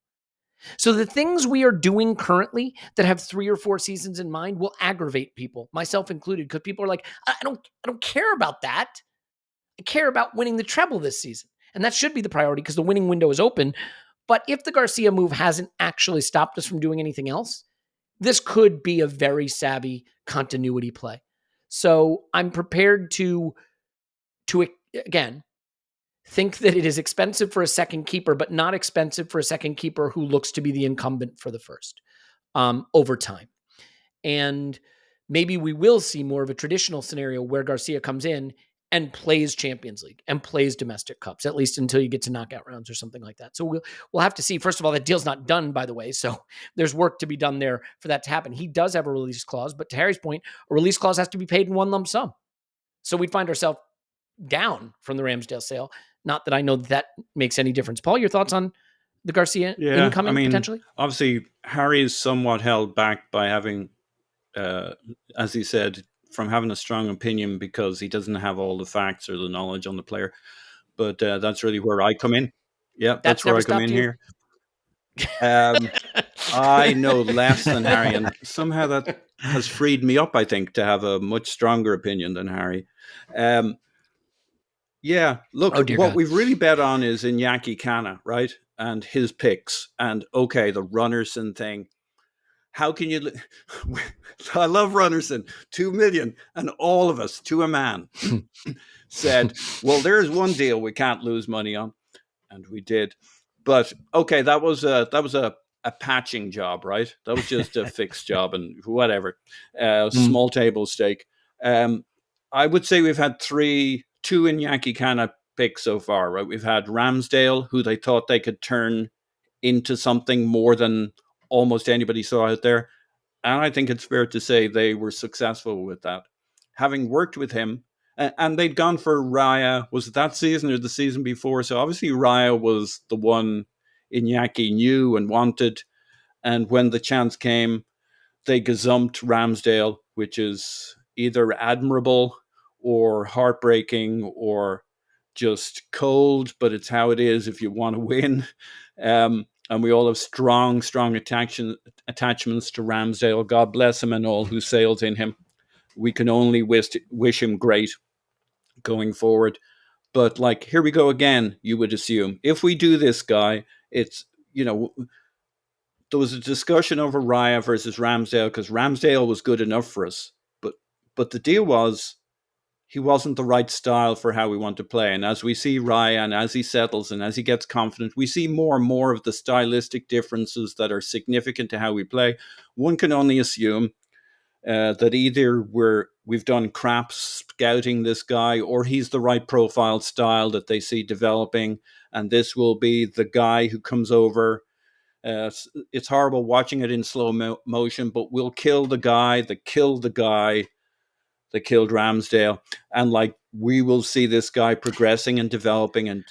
So the things we are doing currently that have 3 or 4 seasons in mind will aggravate people, myself included, because people are like, I don't care about that. I care about winning the treble this season. And that should be the priority because the winning window is open. But if the Garcia move hasn't actually stopped us from doing anything else, this could be a very savvy continuity play. So I'm prepared to again, think that it is expensive for a second keeper, but not expensive for a second keeper who looks to be the incumbent for the first over time. And maybe we will see more of a traditional scenario where Garcia comes in and plays Champions League and plays domestic cups, at least until you get to knockout rounds or something like that. So we'll have to see. First of all, that deal's not done, by the way. So there's work to be done there for that to happen. He does have a release clause, but to Harry's point, a release clause has to be paid in one lump sum. So we'd find ourselves down from the Ramsdale sale. Not that I know that makes any difference. Paul, your thoughts on the Garcia incoming potentially? Obviously, Harry is somewhat held back by having, as he said, from having a strong opinion because he doesn't have all the facts or the knowledge on the player. But that's really where I come in. Yeah, that's where I come in here. I know less than Harry, and somehow that has freed me up, I think, to have a much stronger opinion than Harry. Yeah, look, what God. We've really bet on is Iñaki Cana, right? And his picks. And okay, the Runnerson thing. How can you... I love Runnerson. 2 million. And all of us, to a man, said, well, there's one deal we can't lose money on. And we did. But okay, that was a patching job, right? That was just a fixed job and whatever. Small table stake. I would say we've had 2 Iñaki Cana picks so far, right? We've had Ramsdale, who they thought they could turn into something more than almost anybody saw out there. And I think it's fair to say they were successful with that. Having worked with him, and they'd gone for Raya, was it that season or the season before? So obviously Raya was the one Iñaki knew and wanted. And when the chance came, they gazumped Ramsdale, which is either admirable or heartbreaking or just cold, but it's how it is if you want to win. And we all have strong attachments to Ramsdale. God bless him and all who sailed in him. We can only wish him great going forward. But like, here we go again, you would assume. If we do this guy, it's, there was a discussion over Raya versus Ramsdale because Ramsdale was good enough for us. But the deal was he wasn't the right style for how we want to play. And as we see Raya and as he settles and as he gets confident, we see more and more of the stylistic differences that are significant to how we play. One can only assume that either we've done crap scouting this guy or he's the right profile style that they see developing. And this will be the guy who comes over. It's horrible watching it in slow motion, but we'll kill the guy that killed the guy that killed Ramsdale. And like, we will see this guy progressing and developing and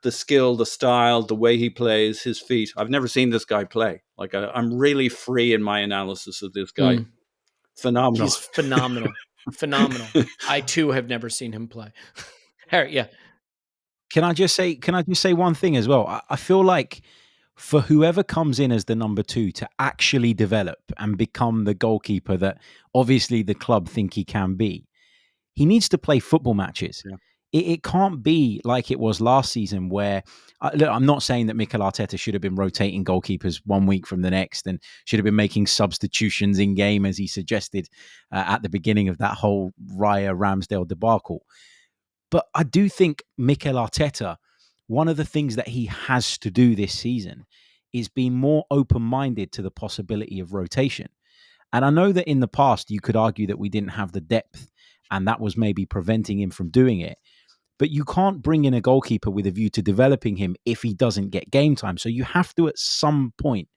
the skill, the style, the way he plays, his feet. I've never seen this guy play. Like I'm really free in my analysis of this guy. Phenomenal. He's phenomenal. Phenomenal. I too have never seen him play. Harry, yeah. Can I just say one thing as well? I feel like for whoever comes in as the number 2 to actually develop and become the goalkeeper that obviously the club think he can be, he needs to play football matches. Yeah. It can't be like it was last season where, look, I'm not saying that Mikel Arteta should have been rotating goalkeepers 1 week from the next and should have been making substitutions in game as he suggested at the beginning of that whole Raya Ramsdale debacle. But I do think Mikel Arteta, one of the things that he has to do this season is be more open-minded to the possibility of rotation. And I know that in the past, you could argue that we didn't have the depth and that was maybe preventing him from doing it. But you can't bring in a goalkeeper with a view to developing him if he doesn't get game time. So you have to, at some point,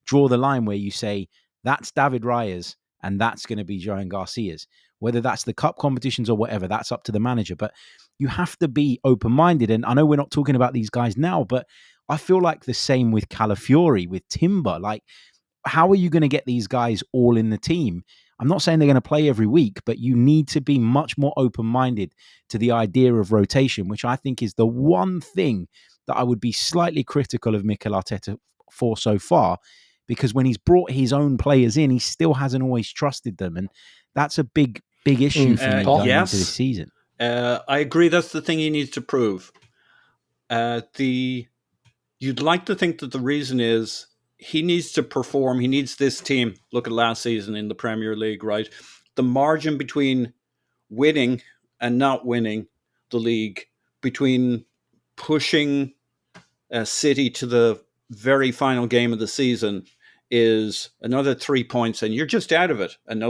draw the line where you say, that's David Raya's and that's going to be Johan Garcia's. Whether that's the cup competitions or whatever, that's up to the manager. But you have to be open-minded. And I know we're not talking about these guys now, but I feel like the same with Calafiori, with Timber. Like, how are you going to get these guys all in the team? I'm not saying they're going to play every week, but you need to be much more open-minded to the idea of rotation, which I think is the one thing that I would be slightly critical of Mikel Arteta for so far, because when he's brought his own players in, he still hasn't always trusted them. And that's a big issue for me going into this season. I agree. That's the thing he needs to prove. You'd like to think that the reason is he needs to perform. He needs this team. Look at last season in the Premier League, right? The margin between winning and not winning the league, between pushing City to the very final game of the season, is another 3 points, and you're just out of it. And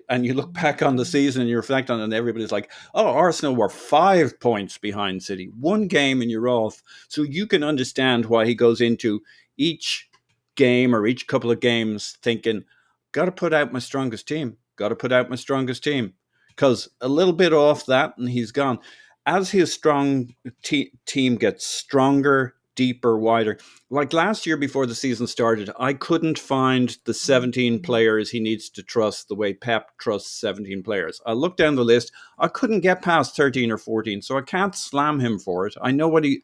and you look back on the season and you reflect on it, and everybody's like, "Oh, Arsenal were 5 points behind City, one game, and you're off." So you can understand why he goes into each game or each couple of games thinking, "Got to put out my strongest team. Got to put out my strongest team." Because a little bit off that, and he's gone. As his strong team gets stronger, deeper, wider. Like last year before the season started, I couldn't find the 17 players he needs to trust the way Pep trusts 17 players. I looked down the list. I couldn't get past 13 or 14, so I can't slam him for it. I knew what he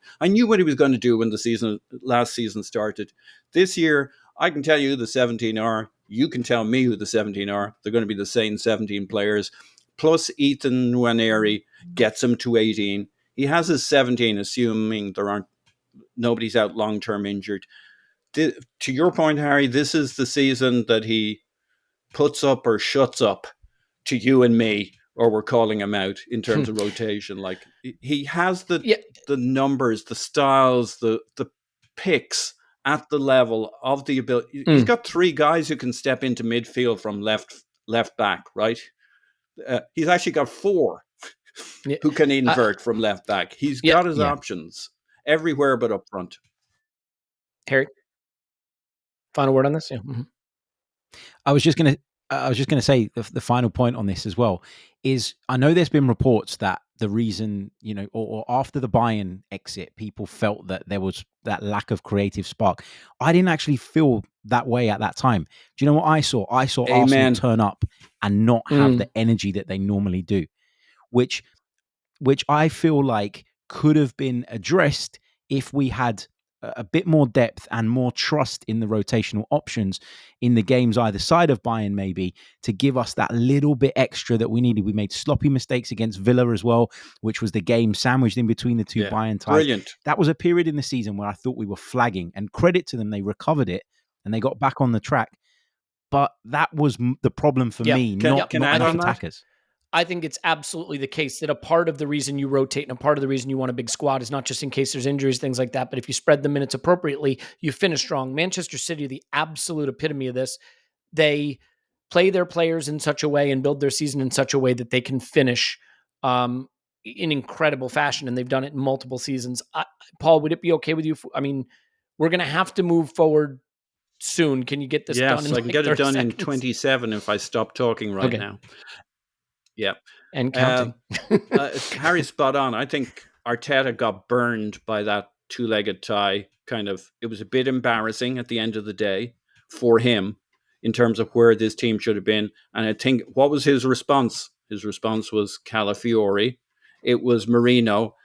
was going to do when last season started. This year, I can tell you who the 17 are. You can tell me who the 17 are. They're going to be the same 17 players. Plus Ethan Nwaneri gets him to 18. He has his 17, assuming nobody's out long-term injured. To your point, Harry, this is the season that he puts up or shuts up to you and me, or we're calling him out in terms of rotation. Like, he has the numbers, the styles, the picks at the level of the ability. He's got 3 guys who can step into midfield from left back, right? He's actually got 4 who can invert from left back. He's got his options everywhere but up front. Harry, final word on this? Yeah. Mm-hmm. I was just going to say the final point on this as well is, I know there's been reports that the reason, or after the Bayern exit, people felt that there was that lack of creative spark. I didn't actually feel that way at that time. Do you know what I saw? I saw Arsenal turn up and not have the energy that they normally do, which I feel like could have been addressed if we had a bit more depth and more trust in the rotational options in the games either side of Bayern, maybe, to give us that little bit extra that we needed. We made sloppy mistakes against Villa as well, which was the game sandwiched in between the two Bayern ties. Brilliant. That was a period in the season where I thought we were flagging, and credit to them, they recovered it and they got back on the track. But that was the problem for me, not enough attackers. I think it's absolutely the case that a part of the reason you rotate and a part of the reason you want a big squad is not just in case there's injuries, things like that, but if you spread the minutes appropriately, you finish strong. Manchester City, the absolute epitome of this. They play their players in such a way and build their season in such a way that they can finish in incredible fashion, and they've done it in multiple seasons. Paul, would it be okay with you? We're going to have to move forward soon. Can you get this done? Yes, I can get it done in 27 if I stop talking now. Yeah. And counting. Harry's spot on. I think Arteta got burned by that 2-legged tie. It was a bit embarrassing at the end of the day for him in terms of where this team should have been. And I think, what was his response? His response was Calafiori. It was Marino.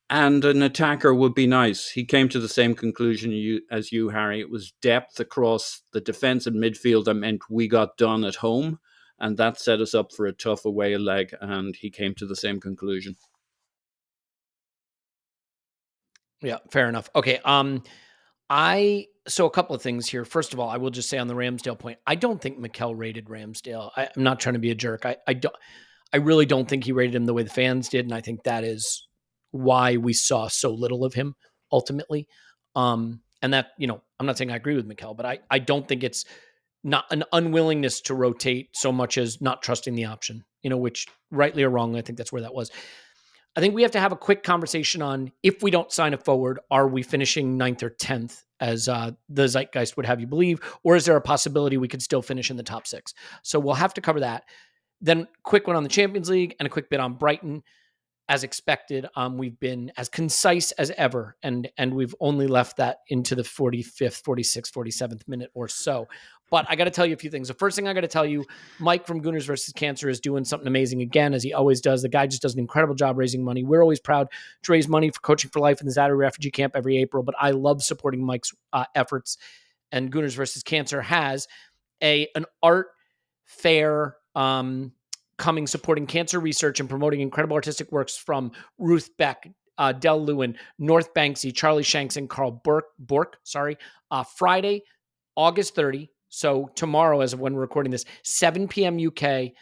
And an attacker would be nice. He came to the same conclusion as you, Harry. It was depth across the defence and midfield that meant we got done at home. And that set us up for a tough away leg, and he came to the same conclusion. Yeah, fair enough. Okay, so a couple of things here. First of all, I will just say on the Ramsdale point, I don't think Mikel rated Ramsdale. I'm not trying to be a jerk. I really don't think he rated him the way the fans did, and I think that is why we saw so little of him ultimately. And that, I'm not saying I agree with Mikel, but I don't think it's not an unwillingness to rotate so much as not trusting the option, which rightly or wrongly, I think that's where that was. I think we have to have a quick conversation on, if we don't sign a forward, are we finishing 9th or 10th as the zeitgeist would have you believe, or is there a possibility we could still finish in the top 6? So we'll have to cover that. Then quick one on the Champions League and a quick bit on Brighton. As expected, we've been as concise as ever, and we've only left that into the 45th, 46th, 47th minute or so. But I got to tell you a few things. The first thing I got to tell you, Mike from Gooners versus Cancer is doing something amazing again, as he always does. The guy just does an incredible job raising money. We're always proud to raise money for Coaching for Life in the Zaire refugee camp every April, but I love supporting Mike's efforts. And Gooners versus Cancer has an art fair coming, supporting cancer research and promoting incredible artistic works from Ruth Beck, Del Lewin, North Banksy, Charlie Shanks, and Carl Bork. Friday, August 30. So tomorrow, as of when we're recording this, 7 p.m. UK,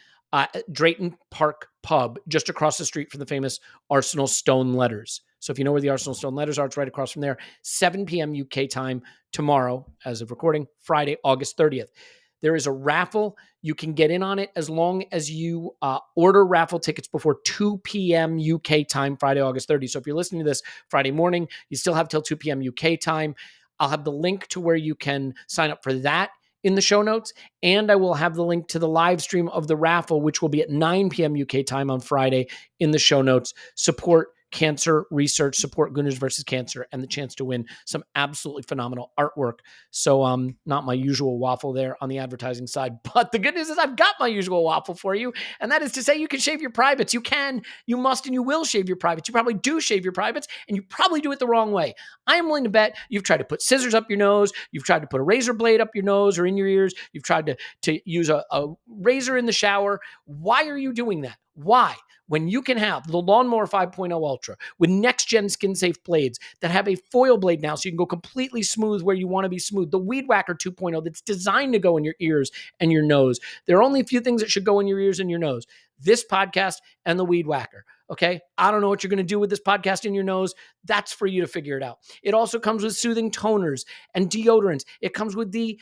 Drayton Park Pub, just across the street from the famous Arsenal Stone Letters. So if you know where the Arsenal Stone Letters are, it's right across from there. 7 p.m. UK time tomorrow, as of recording, Friday, August 30th. There is a raffle. You can get in on it as long as you order raffle tickets before 2 p.m. UK time, Friday, August 30th. So if you're listening to this Friday morning, you still have till 2 p.m. UK time. I'll have the link to where you can sign up for that in the show notes. And I will have the link to the live stream of the raffle, which will be at 9 p.m. UK time on Friday, in the show notes. Support cancer research, support Gooners versus Cancer, and the chance to win some absolutely phenomenal artwork. So not my usual waffle there on the advertising side, but the good news is I've got my usual waffle for you, and that is to say you can shave your privates. You can, you must, and you will shave your privates. You probably do shave your privates, and you probably do it the wrong way. I am willing to bet you've tried to put scissors up your nose, you've tried to put a razor blade up your nose or in your ears, you've tried to use a razor in the shower. Why are you doing that? Why? When you can have the Lawnmower 5.0 Ultra with next-gen skin-safe blades that have a foil blade now so you can go completely smooth where you want to be smooth. The Weed Whacker 2.0 that's designed to go in your ears and your nose. There are only a few things that should go in your ears and your nose. This podcast and the Weed Whacker. Okay? I don't know what you're going to do with this podcast in your nose. That's for you to figure it out. It also comes with soothing toners and deodorants. It comes with the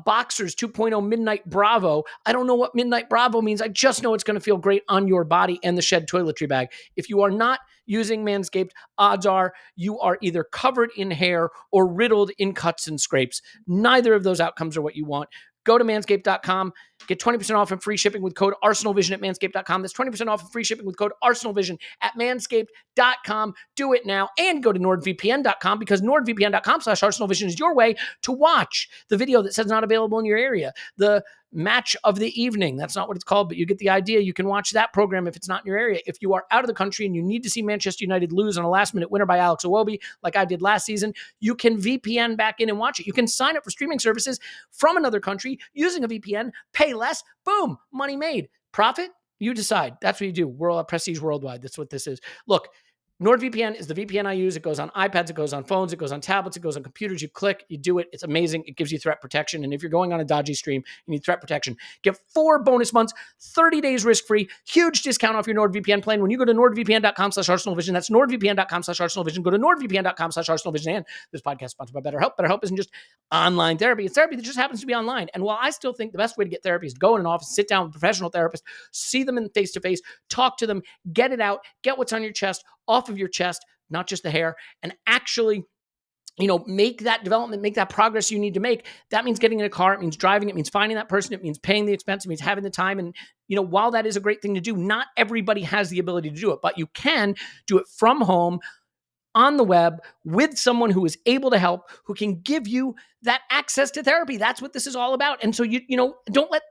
Boxers 2.0 Midnight Bravo. I don't know what Midnight Bravo means. I just know it's going to feel great on your body, and the Shed toiletry bag. If you are not using Manscaped, odds are you are either covered in hair or riddled in cuts and scrapes. Neither of those outcomes are what you want. Go to manscaped.com. Get 20% off and free shipping with code ArsenalVision at manscaped.com. That's 20% off and free shipping with code ArsenalVision at manscaped.com. Do it now, and go to nordvpn.com, because nordvpn.com/ArsenalVision is your way to watch the video that says not available in your area. The match of the evening. That's not what it's called, but you get the idea. You can watch that program if it's not in your area. If you are out of the country and you need to see Manchester United lose on a last-minute winner by Alex Iwobi, like I did last season, you can VPN back in and watch it. You can sign up for streaming services from another country using a VPN, pay less, boom, money made. Profit? You decide. That's what you do. World Prestige Worldwide. That's what this is. Look, NordVPN is the VPN I use. It goes on iPads, it goes on phones, it goes on tablets, it goes on computers. You click, you do it. It's amazing. It gives you threat protection. And if you're going on a dodgy stream, you need threat protection. Get 4 bonus months, 30 days risk-free, huge discount off your NordVPN plan when you go to nordvpn.com/ArsenalVision. That's nordvpn.com/ArsenalVision. Go to nordvpn.com/ArsenalVision. And this podcast is sponsored by BetterHelp. BetterHelp isn't just online therapy. It's therapy that just happens to be online. And while I still think the best way to get therapy is to go in an office, sit down with a professional therapist, see them in face-to-face, talk to them, get it out, get what's on your chest, off of your chest, not just the hair, and actually, make that development, make that progress you need to make. That means getting in a car. It means driving. It means finding that person. It means paying the expense. It means having the time. And, while that is a great thing to do, not everybody has the ability to do it, but you can do it from home, on the web, with someone who is able to help, who can give you that access to therapy. That's what this is all about. And so, don't let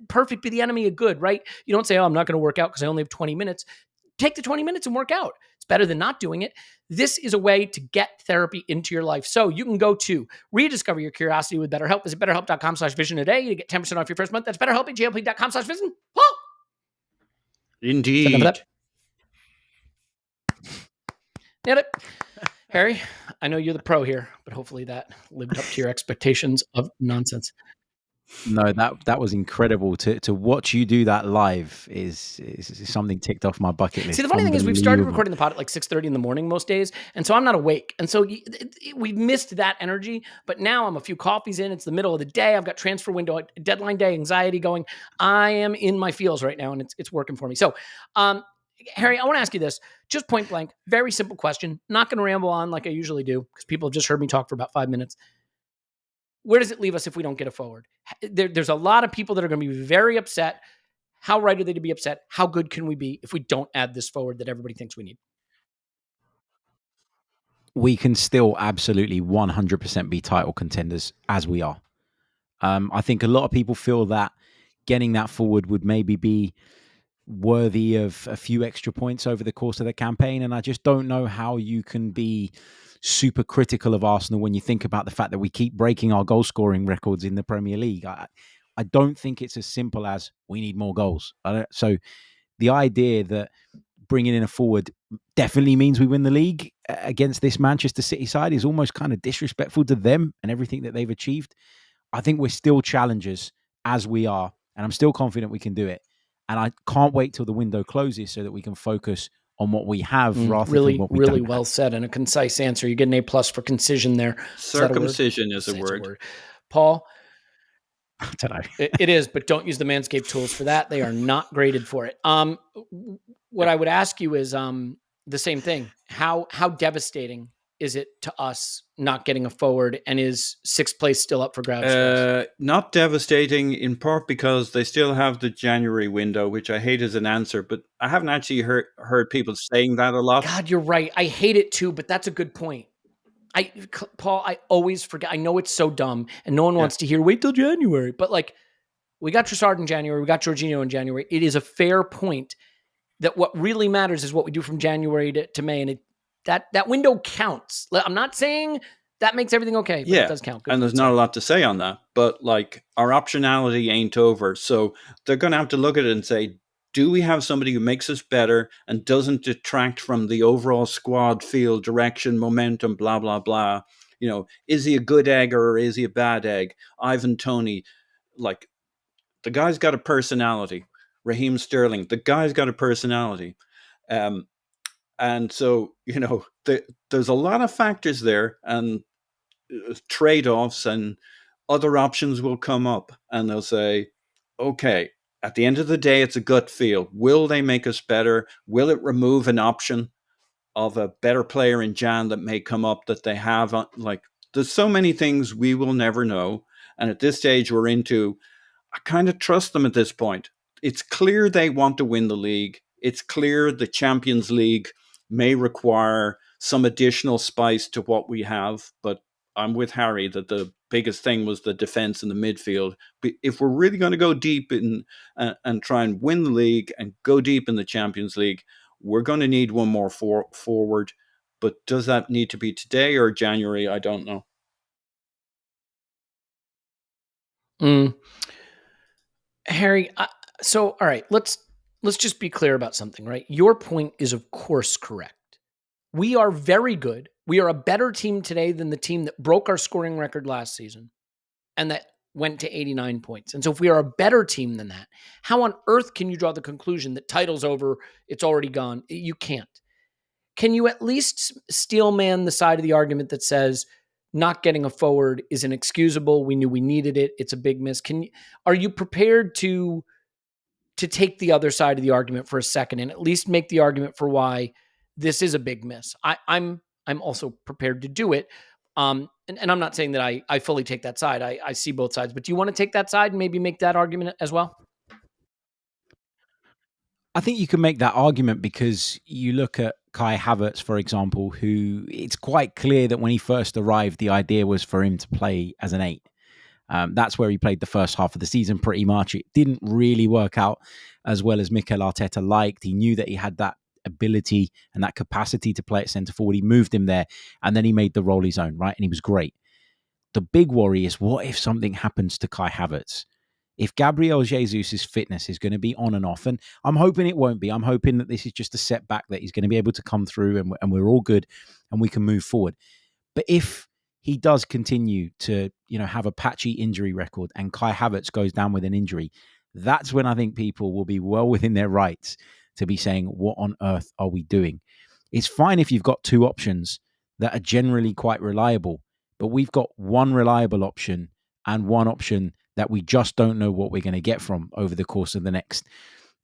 perfect be the enemy of good, right? You don't say, oh, I'm not going to work out because I only have 20 minutes. Take the 20 minutes and work out. It's better than not doing it. This is a way to get therapy into your life. So you can go to rediscover your curiosity with BetterHelp. Visit BetterHelp.com/vision today to get 10% off your first month. That's BetterHelp, HELP.com/vision. Paul. Indeed. Nailed it. Harry, I know you're the pro here, but hopefully that lived up to your expectations of nonsense. No, that was incredible. To watch you do that live is something ticked off my bucket list. See, the funny thing is we've started recording the pod at like 6:30 in the morning most days, and so I'm not awake. And so we've missed that energy, but now I'm a few coffees in. It's the middle of the day. I've got transfer window, deadline day anxiety going. I am in my feels right now, and it's working for me. So, Harry, I want to ask you this, just point blank, very simple question. Not going to ramble on like I usually do because people have just heard me talk for about 5 minutes. Where does it leave us if we don't get a forward? There's a lot of people that are going to be very upset. How right are they to be upset? How good can we be if we don't add this forward that everybody thinks we need? We can still absolutely 100% be title contenders as we are. I think a lot of people feel that getting that forward would maybe be worthy of a few extra points over the course of the campaign. And I just don't know how you can be super critical of Arsenal when you think about the fact that we keep breaking our goal scoring records in the Premier League. I don't think it's as simple as we need more goals. So the idea that bringing in a forward definitely means we win the league against this Manchester City side is almost kind of disrespectful to them and everything that they've achieved. I think we're still challengers as we are, and I'm still confident we can do it. And I can't wait till the window closes so that we can focus on what we have rather than what we don't. Really well said and a concise answer. You get an A+ for concision there. Circumcision is a word. Paul? I don't know. It is, but don't use the Manscaped tools for that. They are not graded for it. What I would ask you is the same thing. How devastating is it to us not getting a forward, and is sixth place still up for grabs? Not devastating, in part because they still have the January window, which I hate as an answer, but I haven't actually heard people saying that a lot. God, you're right. I hate it too, but that's a good point. Paul, I always forget. I know it's so dumb, and no one wants to hear wait till January, but like we got Trossard in January, we got Jorginho in January. It is a fair point that what really matters is what we do from January to May, and that window counts. I'm not saying that makes everything okay, but it does count. And there's not a lot to say on that, but like our optionality ain't over. So they're going to have to look at it and say, do we have somebody who makes us better and doesn't detract from the overall squad feel, direction, momentum, blah, blah, blah? You know, is he a good egg or is he a bad egg? Ivan Toney, like the guy's got a personality. Raheem Sterling, the guy's got a personality. And so, you know, there's a lot of factors there and trade-offs, and other options will come up and they'll say, okay, at the end of the day, it's a gut feel. Will they make us better? Will it remove an option of a better player in Jan that may come up that they have? Like, there's so many things we will never know. And at this stage, I kind of trust them at this point. It's clear they want to win the league. It's clear the Champions League may require some additional spice to what we have, but I'm with Harry that the biggest thing was the defense and the midfield. But if we're really going to go deep in and try and win the league and go deep in the Champions League, we're going to need one more forward. But does that need to be today or January? I don't know. Harry, so all right, let's just be clear about something, right? Your point is of course correct. We are very good. We are a better team today than the team that broke our scoring record last season and that went to 89 points. And so if we are a better team than that, how on earth can you draw the conclusion that title's over, it's already gone? You can't. Can you at least steelman the side of the argument that says not getting a forward is inexcusable? We knew we needed it. It's a big miss. Are you prepared to take the other side of the argument for a second and at least make the argument for why this is a big miss? I'm also prepared to do it. And I'm not saying that I fully take that side. I see both sides, but do you want to take that side and maybe make that argument as well? I think you can make that argument because you look at Kai Havertz, for example, who it's quite clear that when he first arrived, the idea was for him to play as an 8. That's where he played the first half of the season pretty much. It didn't really work out as well as Mikel Arteta liked. He knew that he had that ability and that capacity to play at centre forward. He moved him there and then he made the role his own, right? And he was great. The big worry is, what if something happens to Kai Havertz? If Gabriel Jesus' fitness is going to be on and off, and I'm hoping it won't be. I'm hoping that this is just a setback, that he's going to be able to come through and we're all good and we can move forward. But if he does continue to, have a patchy injury record and Kai Havertz goes down with an injury, that's when I think people will be well within their rights to be saying, what on earth are we doing? It's fine if you've got two options that are generally quite reliable, but we've got one reliable option and one option that we just don't know what we're going to get from over the course of the next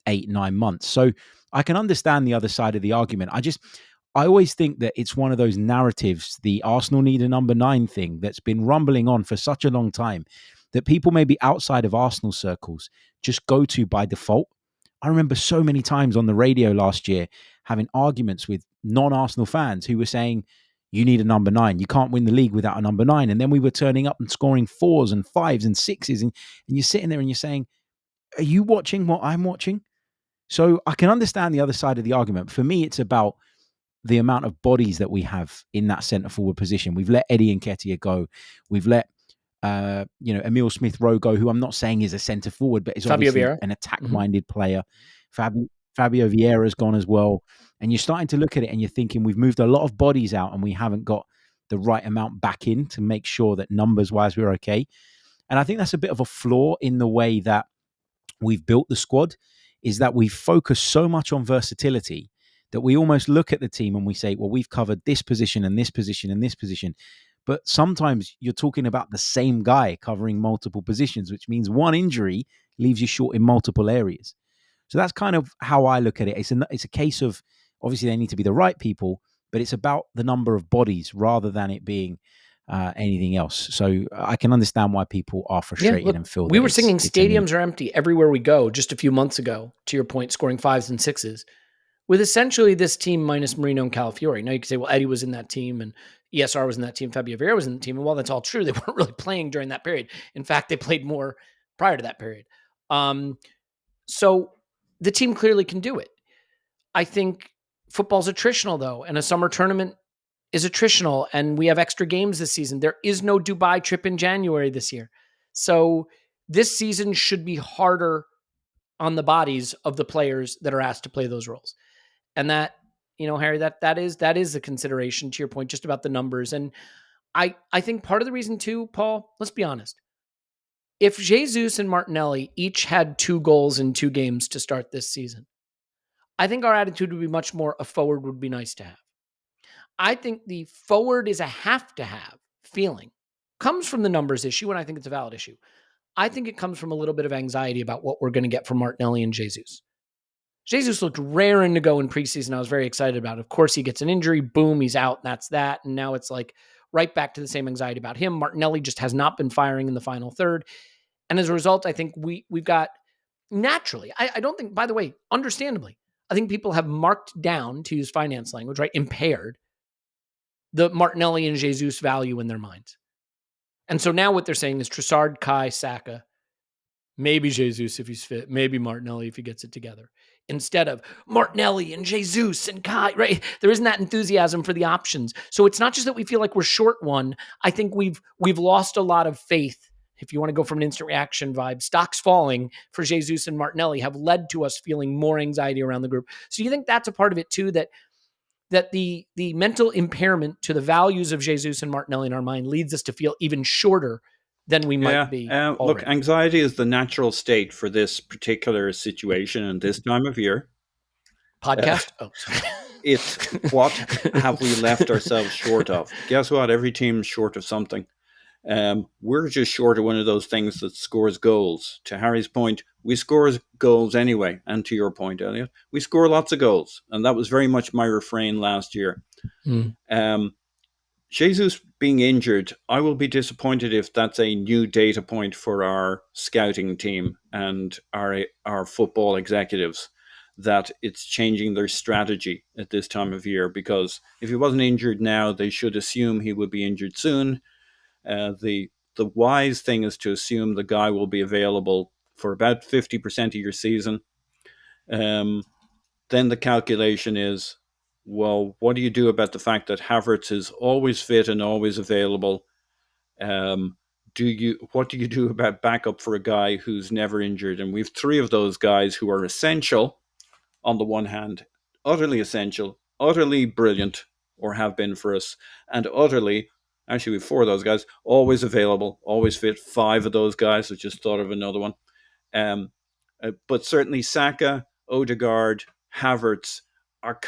8-9 months. So I can understand the other side of the argument. I always think that it's one of those narratives, the Arsenal need a number 9 thing that's been rumbling on for such a long time that people maybe outside of Arsenal circles just go to by default. I remember so many times on the radio last year having arguments with non-Arsenal fans who were saying, you need a number 9. You can't win the league without a number 9. And then we were turning up and scoring 4s and 5s and 6s. And you're sitting there and you're saying, are you watching what I'm watching? So I can understand the other side of the argument. For me, it's about the amount of bodies that we have in that centre forward position. We've let Eddie Nketiah go. We've let Emile Smith-Rowe go, who I'm not saying is a centre forward, but is obviously an attack-minded player. Fabio Vieira's gone as well. And you're starting to look at it and you're thinking we've moved a lot of bodies out and we haven't got the right amount back in to make sure that numbers-wise we're okay. And I think that's a bit of a flaw in the way that we've built the squad, is that we focus so much on versatility that we almost look at the team and we say, well, we've covered this position and this position and this position. But sometimes you're talking about the same guy covering multiple positions, which means one injury leaves you short in multiple areas. So that's kind of how I look at it. It's a case of, obviously they need to be the right people, but it's about the number of bodies rather than it being anything else. So I can understand why people are frustrated and feel we were singing stadiums are empty everywhere we go just a few months ago, to your point, scoring 5s and 6s. With essentially this team minus Marino and Calafiori. Now you can say, well, Eddie was in that team and ESR was in that team, Fabio Vieira was in the team. And while that's all true, they weren't really playing during that period. In fact, they played more prior to that period. So the team clearly can do it. I think football's attritional though, and a summer tournament is attritional, and we have extra games this season. There is no Dubai trip in January this year. So this season should be harder on the bodies of the players that are asked to play those roles. And that, Harry, that is the consideration, to your point, just about the numbers. And I think part of the reason too, Paul, let's be honest. If Jesus and Martinelli each had 2 goals in 2 games to start this season, I think our attitude would be much more a forward would be nice to have. I think the forward is a have to have feeling comes from the numbers issue, and I think it's a valid issue. I think it comes from a little bit of anxiety about what we're going to get from Martinelli and Jesus. Jesus looked raring to go in preseason. I was very excited about it. Of course, he gets an injury. Boom, he's out. And that's that. And now it's like right back to the same anxiety about him. Martinelli just has not been firing in the final third. And as a result, I think we've got naturally, I don't think, by the way, understandably, I think people have marked down, to use finance language, right, impaired the Martinelli and Jesus value in their minds. And so now what they're saying is Trossard, Kai, Saka, maybe Jesus if he's fit, maybe Martinelli if he gets it together. Instead of Martinelli and Jesus and Kai, right? There isn't that enthusiasm for the options. So it's not just that we feel like we're short one. I think we've lost a lot of faith. If you want to go from an instant reaction vibe, stocks falling for Jesus and Martinelli have led to us feeling more anxiety around the group. So you think that's a part of it too, that the mental impairment to the values of Jesus and Martinelli in our mind leads us to feel even shorter than we might be. Look, anxiety is the natural state for this particular situation and this time of year. Podcast? It's what have we left ourselves short of? Guess what? Every team's short of something. We're just short of one of those things that scores goals. To Harry's point, we score goals anyway. And to your point, Elliot, we score lots of goals. And that was very much my refrain last year. Jesus being injured, I will be disappointed if that's a new data point for our scouting team and our football executives, that it's changing their strategy at this time of year. Because if he wasn't injured now, they should assume he would be injured soon. The wise thing is to assume the guy will be available for about 50% of your season. Then the calculation is, well, what do you do about the fact that Havertz is always fit and always available? What do you do about backup for a guy who's never injured? And we've 3 of those guys who are essential on the one hand, utterly essential, utterly brilliant, or have been for us, and utterly Actually, with 4 of those guys, always available, always fit. 5 of those guys. I just thought of another one. But certainly Saka, Odegaard, Havertz are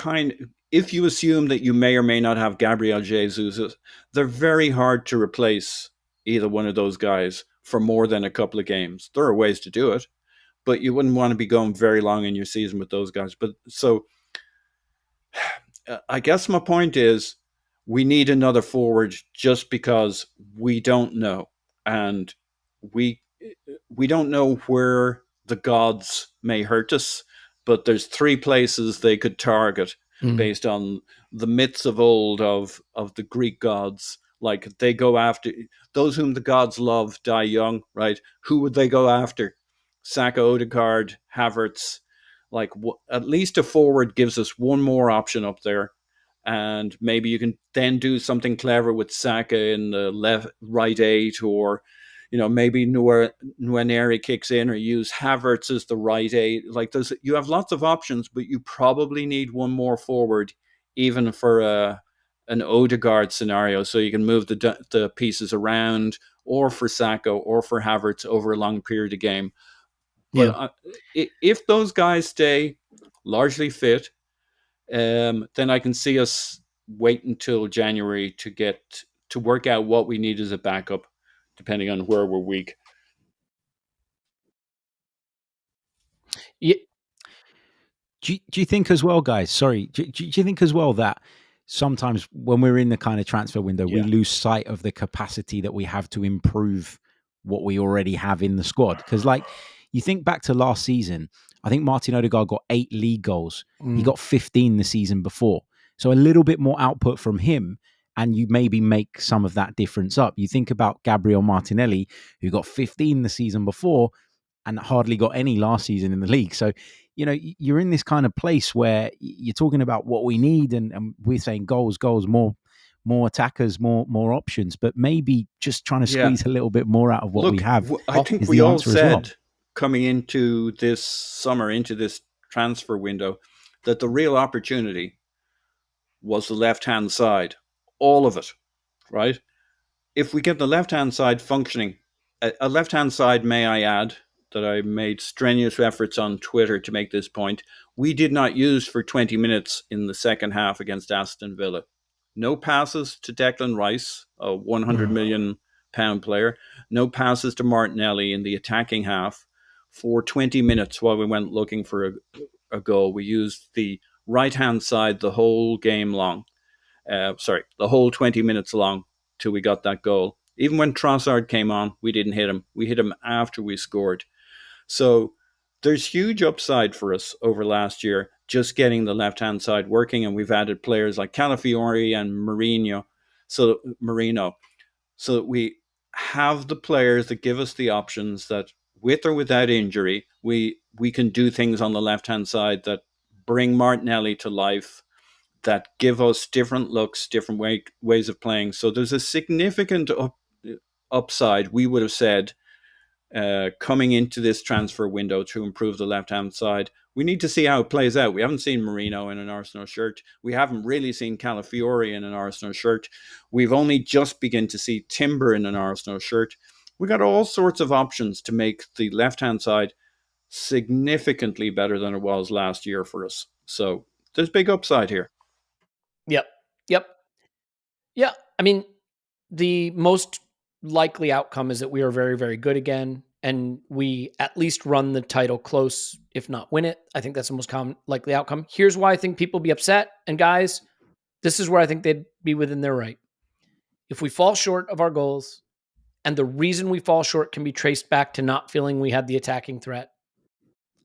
if you assume that you may or may not have Gabriel Jesus, they're very hard to replace either one of those guys for more than a couple of games. There are ways to do it, but you wouldn't want to be going very long in your season with those guys. But so I guess my point is we need another forward just because we don't know. And we don't know where the gods may hurt us, but there's 3 places they could target based on the myths of old of the Greek gods. Like they go after those whom the gods love die young, right? Who would they go after? Saka, Odegaard, Havertz. Like at least a forward gives us one more option up there. And maybe you can then do something clever with Saka in the right 8, or maybe Nwaneri kicks in, or use Havertz as the right 8. Like you have lots of options, but you probably need one more forward, even for an Odegaard scenario, so you can move the pieces around, or for Saka or for Havertz over a long period of game. But if those guys stay largely fit, then I can see us wait until January to work out what we need as a backup, depending on where we're weak. Yeah. Do you think as well, guys? Sorry, do you think as well that sometimes when we're in the kind of transfer window, we lose sight of the capacity that we have to improve what we already have in the squad? Because, like, you think back to last season, I think Martin Odegaard got 8 league goals. He got 15 the season before. So a little bit more output from him, and you maybe make some of that difference up. You think about Gabriel Martinelli, who got 15 the season before and hardly got any last season in the league. So, you're in this kind of place where you're talking about what we need, and we're saying goals, more attackers, more options, but maybe just trying to squeeze a little bit more out of what we have. I think we all said coming into this summer, into this transfer window, that the real opportunity was the left-hand side, all of it, right? If we get the left-hand side functioning, a left-hand side, may I add, that I made strenuous efforts on Twitter to make this point, we did not use for 20 minutes in the second half against Aston Villa. No passes to Declan Rice, a 100 million pound player. No passes to Martinelli in the attacking half for 20 minutes while we went looking for a goal. We used the right-hand side the whole game long. The whole 20 minutes long till we got that goal. Even when Trossard came on, we didn't hit him. We hit him after we scored. So there's huge upside for us over last year, just getting the left-hand side working. And we've added players like Calafiori and Marino, so that we have the players that give us the options that, with or without injury, we can do things on the left-hand side that bring Martinelli to life, that give us different looks, different ways of playing. So there's a significant upside, we would have said, coming into this transfer window to improve the left-hand side. We need to see how it plays out. We haven't seen Marino in an Arsenal shirt. We haven't really seen Calafiori in an Arsenal shirt. We've only just begun to see Timber in an Arsenal shirt. We got all sorts of options to make the left-hand side significantly better than it was last year for us. So there's big upside here. Yep. Yeah. I mean, the most likely outcome is that we are very, very good again, and we at least run the title close, if not win it. I think that's the most common likely outcome. Here's why I think people be upset. And guys, this is where I think they'd be within their right. If we fall short of our goals, and the reason we fall short can be traced back to not feeling we had the attacking threat,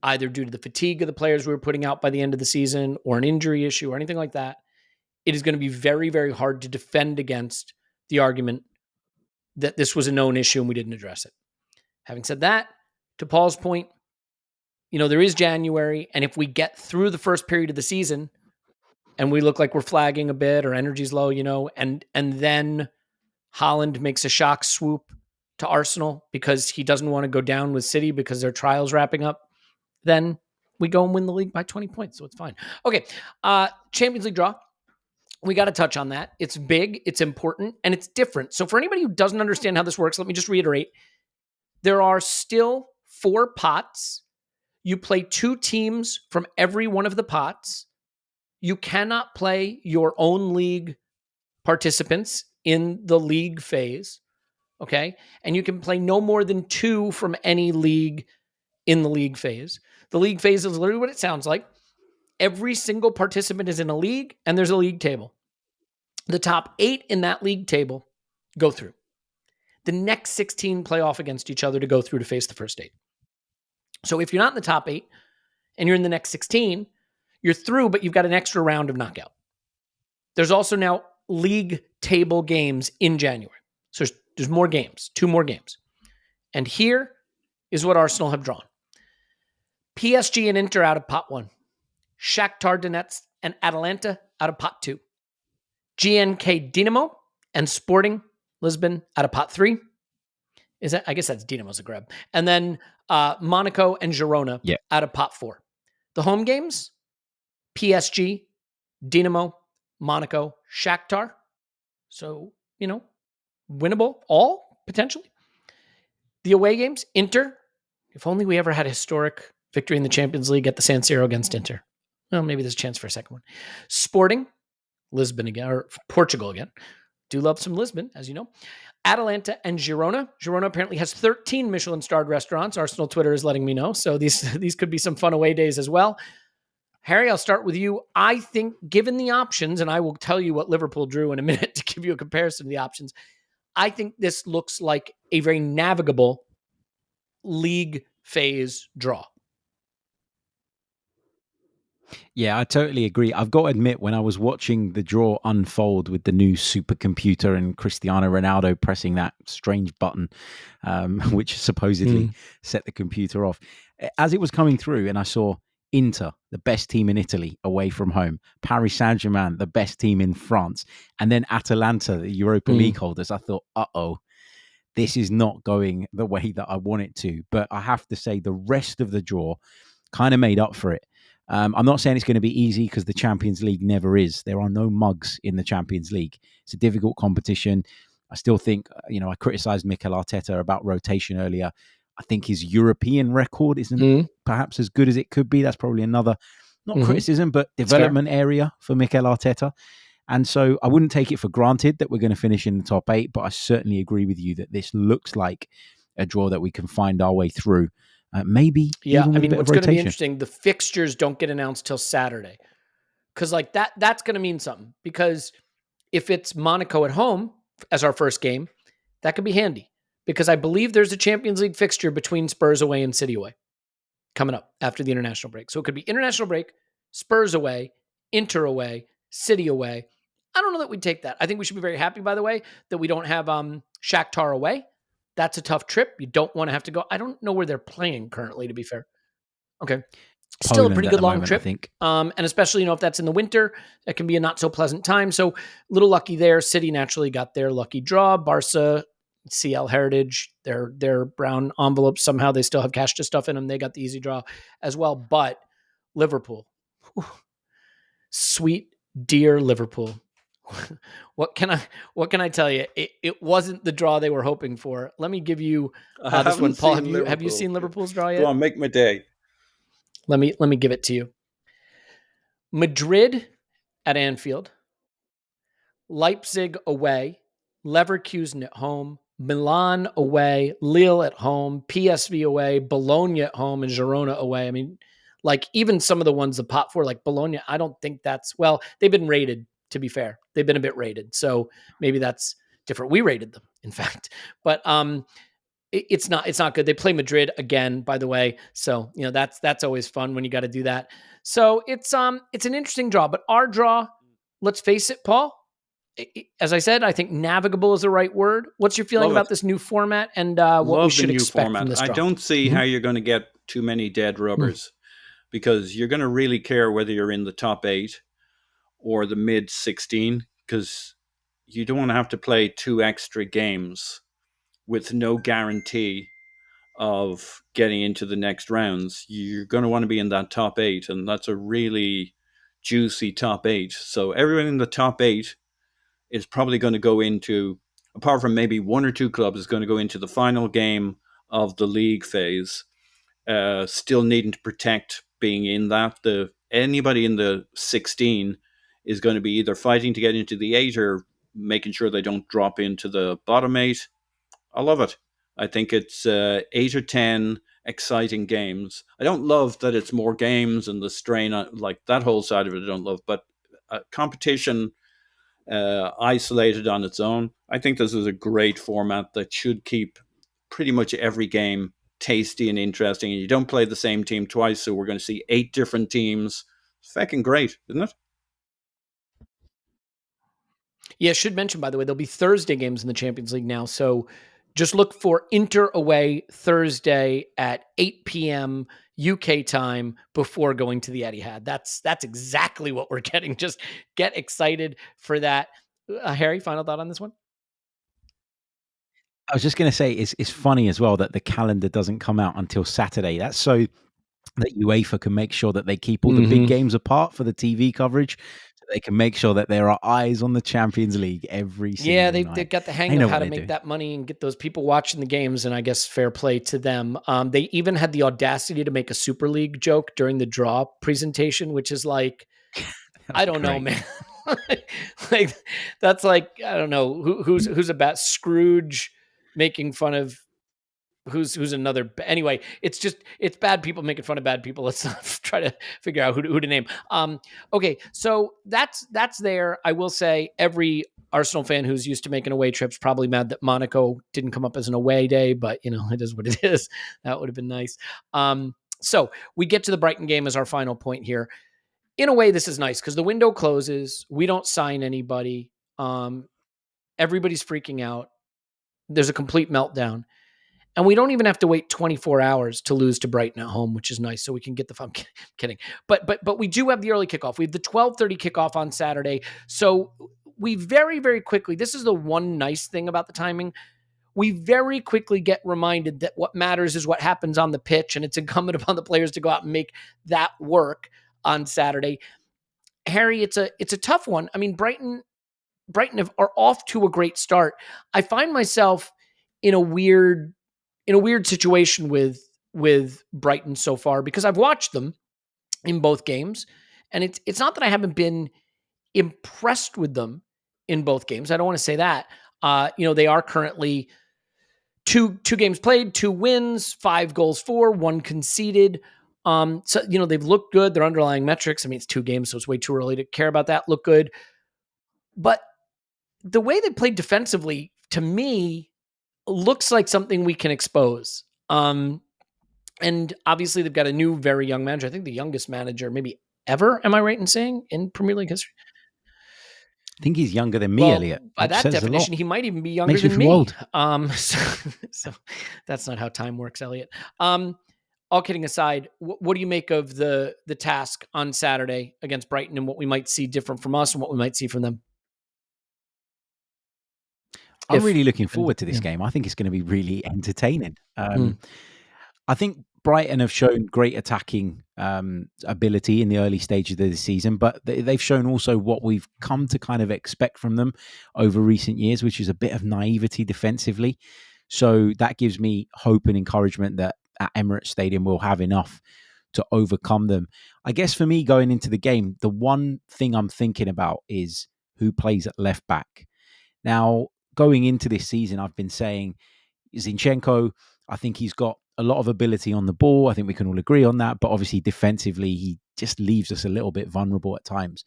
either due to the fatigue of the players we were putting out by the end of the season, or an injury issue, or anything like that, it is going to be very, very hard to defend against the argument that this was a known issue and we didn't address it. Having said that, to Paul's point, there is January, and if we get through the first period of the season and we look like we're flagging a bit or energy's low, and then Haaland makes a shock swoop to Arsenal because he doesn't want to go down with City because their trial's wrapping up, then we go and win the league by 20 points. So it's fine. Okay. Champions League draw. We got to touch on that. It's big, it's important, and it's different. So for anybody who doesn't understand how this works, let me just reiterate. There are still 4 pots. You play 2 teams from every one of the pots. You cannot play your own league participants in the league phase, okay? And you can play no more than 2 from any league in the league phase. The league phase is literally what it sounds like. Every single participant is in a league, and there's a league table. The top 8 in that league table go through. The next 16 play off against each other to go through to face the first 8. So if you're not in the top 8 and you're in the next 16, you're through, but you've got an extra round of knockout. There's also now league table games in January. So there's more games, 2 more games. And here is what Arsenal have drawn. PSG and Inter out of pot 1. Shakhtar Donetsk and Atalanta out of pot 2. GNK Dinamo and Sporting Lisbon out of pot 3. I guess that's Dinamo Zagreb. And then Monaco and Girona out of pot 4. The home games, PSG, Dinamo, Monaco, Shakhtar. So, winnable all potentially. The away games, Inter. If only we ever had a historic victory in the Champions League at the San Siro against Inter. Well, maybe there's a chance for a second one. Sporting, Lisbon again, or Portugal again. Do love some Lisbon, as you know. Atalanta and Girona. Girona apparently has 13 Michelin-starred restaurants. Arsenal Twitter is letting me know. So these could be some fun away days as well. Harry, I'll start with you. I think given the options, and I will tell you what Liverpool drew in a minute to give you a comparison of the options, I think this looks like a very navigable league phase draw. Yeah, I totally agree. I've got to admit, when I was watching the draw unfold with the new supercomputer and Cristiano Ronaldo pressing that strange button, which supposedly set the computer off, as it was coming through and I saw Inter, the best team in Italy, away from home, Paris Saint-Germain, the best team in France, and then Atalanta, the Europa League holders, I thought, this is not going the way that I want it to. But I have to say the rest of the draw kind of made up for it. I'm not saying it's going to be easy because the Champions League never is. There are no mugs in the Champions League. It's a difficult competition. I still think, I criticized Mikel Arteta about rotation earlier. I think his European record isn't perhaps as good as it could be. That's probably another, not criticism, but development area for Mikel Arteta. And so I wouldn't take it for granted that we're going to finish in the top 8, but I certainly agree with you that this looks like a draw that we can find our way through. Maybe. Yeah, I mean, what's going to be interesting, the fixtures don't get announced till Saturday. Because that's going to mean something. Because if it's Monaco at home as our first game, that could be handy. Because I believe there's a Champions League fixture between Spurs away and City away coming up after the international break. So it could be international break, Spurs away, Inter away, City away. I don't know that we'd take that. I think we should be very happy, by the way, that we don't have Shakhtar away. That's a tough trip. You don't want to have to go. I don't know where they're playing currently, to be fair. Okay. Still Poland a pretty good long trip. I think. And especially, if that's in the winter, it can be a not so pleasant time. So a little lucky there. City naturally got their lucky draw. Barca, CL Heritage, their brown envelopes, somehow they still have cash to stuff in them. They got the easy draw as well. But Liverpool, sweet, dear Liverpool. What can I tell you? It wasn't the draw they were hoping for. Let me give you this one, Paul. Have you seen Liverpool's draw yet? Go on, make my day. Let me give it to you. Madrid at Anfield, Leipzig away, Leverkusen at home, Milan away, Lille at home, PSV away, Bologna at home, and Girona away. I mean, even some of the ones the pot for, like Bologna, I don't think they've been rated. To be fair, they've been a bit rated, so maybe that's different. We rated them, in fact, but it's not good. They play Madrid again, by the way, so that's always fun when you got to do that. So it's an interesting draw, but our draw, let's face it, Paul. As I said, I think navigable is the right word. What's your feeling about this new format and what we should expect from this draw? I don't see how you're going to get too many dead rubbers because you're going to really care whether you're in the top 8 or the mid 16, because you don't want to have to play 2 extra games with no guarantee of getting into the next rounds. You're going to want to be in that top 8, and that's a really juicy top 8. So everyone in the top 8 is probably going to go into, apart from maybe one or two clubs, is going to go into the final game of the league phase, still needing to protect being in that. Anybody in the 16 is going to be either fighting to get into the 8 or making sure they don't drop into the bottom 8. I love it. I think it's 8 or 10 exciting games. I don't love that it's more games and the strain, like that whole side of it I don't love, but competition isolated on its own, I think this is a great format that should keep pretty much every game tasty and interesting. And you don't play the same team twice, so we're going to see 8 different teams. It's fucking great, isn't it? Yeah, should mention, by the way, there'll be Thursday games in the Champions League now. So just look for Inter away Thursday at 8 p.m. UK time before going to the Etihad. That's exactly what we're getting. Just get excited for that. Harry, final thought on this one? I was just going to say, it's funny as well that the calendar doesn't come out until Saturday. That's so that UEFA can make sure that they keep all the big games apart for the TV coverage, so they can make sure that there are eyes on the Champions League every single night. They've got the hang of how to make that money and get those people watching the games, and I guess fair play to them. They even had the audacity to make a Super League joke during the draw presentation, which is like, I don't know, man. Like that's like, I don't know who's about Scrooge making fun of who's another. Anyway, it's bad people making fun of bad people. Let's not try to figure out who to name. Okay, so that's there. I will say every Arsenal fan who's used to making away trips probably mad that Monaco didn't come up as an away day, but it is what it is. That would have been nice. So we get to the Brighton game as our final point here. In a way, this is nice because the window closes. We don't sign anybody. Everybody's freaking out. There's a complete meltdown. And we don't even have to wait 24 hours to lose to Brighton at home, which is nice. So we can get I'm kidding. But we do have the early kickoff. We have the 12:30 kickoff on Saturday. So we very, very quickly, this is the one nice thing about the timing. We very quickly get reminded that what matters is what happens on the pitch, and it's incumbent upon the players to go out and make that work on Saturday. Harry, it's a tough one. I mean, Brighton are off to a great start. I find myself in a weird situation with Brighton so far because I've watched them in both games, and it's not that I haven't been impressed with them in both games. I don't want to say that. They are currently two games played, 2 wins, 5 goals for, 1 conceded. So they've looked good. Their underlying metrics, I mean, it's 2 games, so it's way too early to care about that. Look good, but the way they played defensively, to me, looks like something we can expose. And obviously they've got a new, very young manager. I think the youngest manager maybe ever, am I right in saying, in Premier League history? I think he's younger than me, Elliot. By that definition, he might even be younger than me. Old. So that's not how time works, Elliot. All kidding aside, what do you make of the task on Saturday against Brighton and what we might see different from us and what we might see from them? I'm really looking forward to this game. I think it's going to be really entertaining. I think Brighton have shown great attacking ability in the early stages of the season, but they've shown also what we've come to kind of expect from them over recent years, which is a bit of naivety defensively. So that gives me hope and encouragement that at Emirates Stadium we'll have enough to overcome them. I guess for me going into the game, the one thing I'm thinking about is who plays at left back. Now, going into this season, I've been saying Zinchenko, I think he's got a lot of ability on the ball. I think we can all agree on that. But obviously defensively, he just leaves us a little bit vulnerable at times.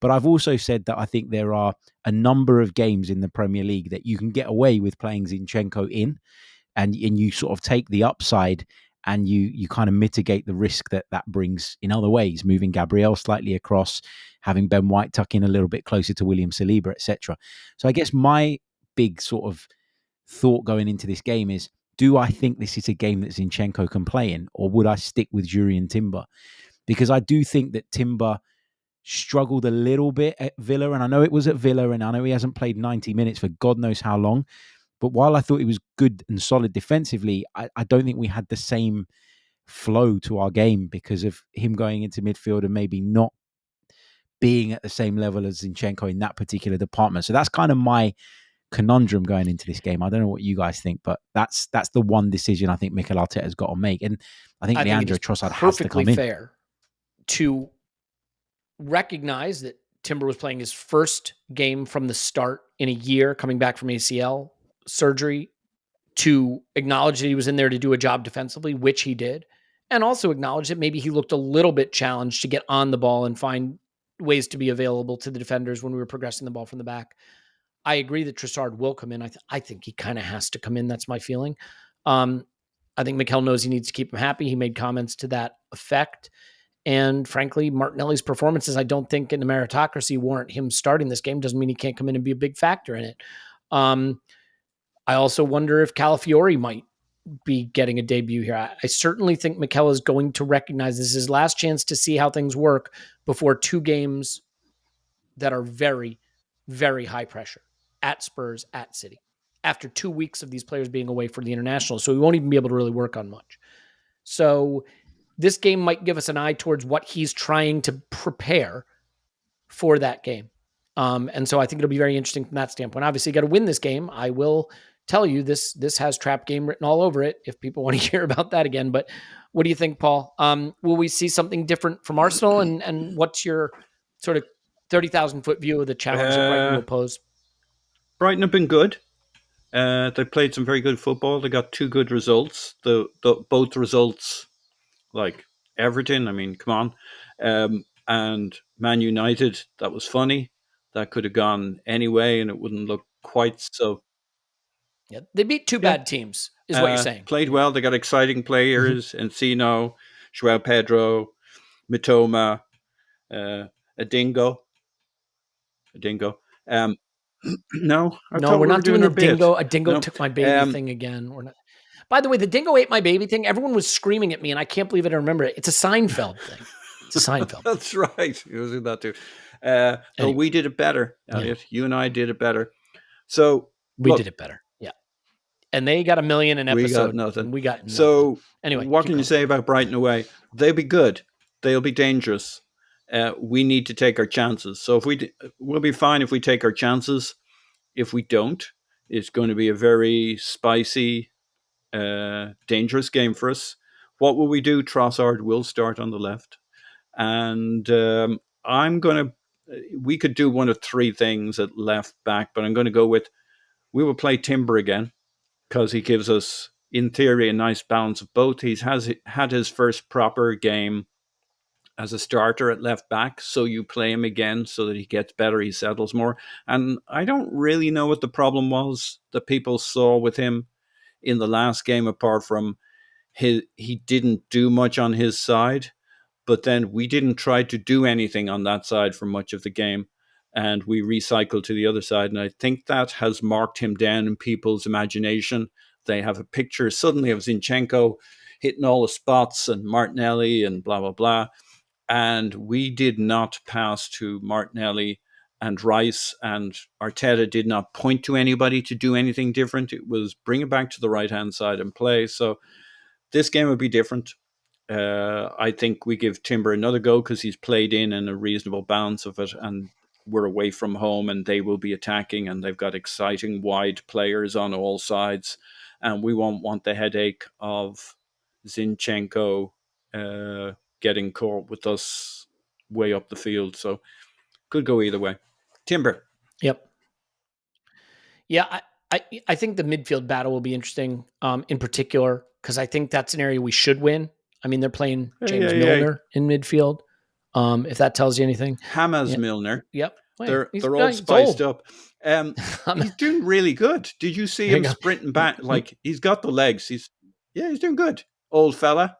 But I've also said that I think there are a number of games in the Premier League that you can get away with playing Zinchenko in, and you sort of take the upside and you kind of mitigate the risk that brings in other ways, moving Gabriel slightly across, having Ben White tuck in a little bit closer to William Saliba, etc. So I guess my big sort of thought going into this game is, do I think this is a game that Zinchenko can play in, or would I stick with Jurrien Timber? Because I do think that Timber struggled a little bit at Villa, and I know it was at Villa, and I know he hasn't played 90 minutes for God knows how long, but while I thought he was good and solid defensively, I don't think we had the same flow to our game because of him going into midfield and maybe not being at the same level as Zinchenko in that particular department. So that's kind of my conundrum going into this game. I don't know what you guys think, but that's the one decision I think Mikel Arteta has got to make. And I think Leandro Trossard has to come in. Perfectly fair to recognize that Timber was playing his first game from the start in a year, coming back from ACL surgery, to acknowledge that he was in there to do a job defensively, which he did, and also acknowledge that maybe he looked a little bit challenged to get on the ball and find ways to be available to the defenders when we were progressing the ball from the back. I agree that Trossard will come in. I think he kind of has to come in. That's my feeling. I think Mikel knows he needs to keep him happy. He made comments to that effect. And frankly, Martinelli's performances, I don't think in the meritocracy warrant him starting this game. Doesn't mean he can't come in and be a big factor in it. I also wonder if Calafiori might be getting a debut here. I certainly think Mikel is going to recognize this is his last chance to see how things work before two games that are very, very high pressure at Spurs, at City, after 2 weeks of these players being away for the international. So we won't even be able to really work on much. So this game might give us an eye towards what he's trying to prepare for that game. And so I think it'll be very interesting from that standpoint. Obviously, you got to win this game. I will tell you this has trap game written all over it if people want to hear about that again. But what do you think, Paul? Will we see something different from Arsenal? And what's your sort of 30,000 foot view of the challenge that Brighton will pose? Brighton have been good. They played some very good football. They got 2 good results. Both results, like Everton, I mean, come on. And Man United, that was funny. That could have gone anyway, and it wouldn't look quite so. Yeah, they beat 2 bad teams, is what you're saying. Played well. They got exciting players: Encino, João Pedro, Mitoma, Adingo. No, we're not doing the dingo. A dingo took my baby thing again. We're not. By the way, the dingo ate my baby thing. Everyone was screaming at me, and I can't believe I don't remember it. It's a Seinfeld thing. It's a Seinfeld. That's right. You was in that too. Anyway. We did it better, Elliot. Yeah. You and I did it better. So we did it better. Yeah. And they got $1 million an episode. We got nothing. We got nothing. So anyway, what can you say about Brighton away? They'll be good. They'll be dangerous. We need to take our chances. So we'll be fine if we take our chances. If we don't, it's going to be a very spicy, dangerous game for us. What will we do? Trossard will start on the left. And we could do one of 3 things at left back, but I'm going to go with, we will play Timber again because he gives us, in theory, a nice balance of both. He has had his first proper game as a starter at left back, so you play him again so that he gets better, he settles more. And I don't really know what the problem was that people saw with him in the last game, apart from he didn't do much on his side, but then we didn't try to do anything on that side for much of the game, and we recycled to the other side. And I think that has marked him down in people's imagination. They have a picture suddenly of Zinchenko hitting all the spots and Martinelli and blah, blah, blah. And we did not pass to Martinelli and Rice, and Arteta did not point to anybody to do anything different. It was bring it back to the right-hand side and play. So this game will be different. I think we give Timber another go because he's played in a reasonable balance of it, and we're away from home and they will be attacking, and they've got exciting wide players on all sides, and we won't want the headache of Zinchenko getting caught with us way up the field. So could go either way. Timber. Yep. Yeah, I think the midfield battle will be interesting, in particular, because I think that's an area we should win. I mean, they're playing James Milner in midfield. If that tells you anything. James Milner. Yep. They're all spiced up. He's doing really good. Did you see him sprinting back? Like, he's got the legs. He's doing good. Old fella.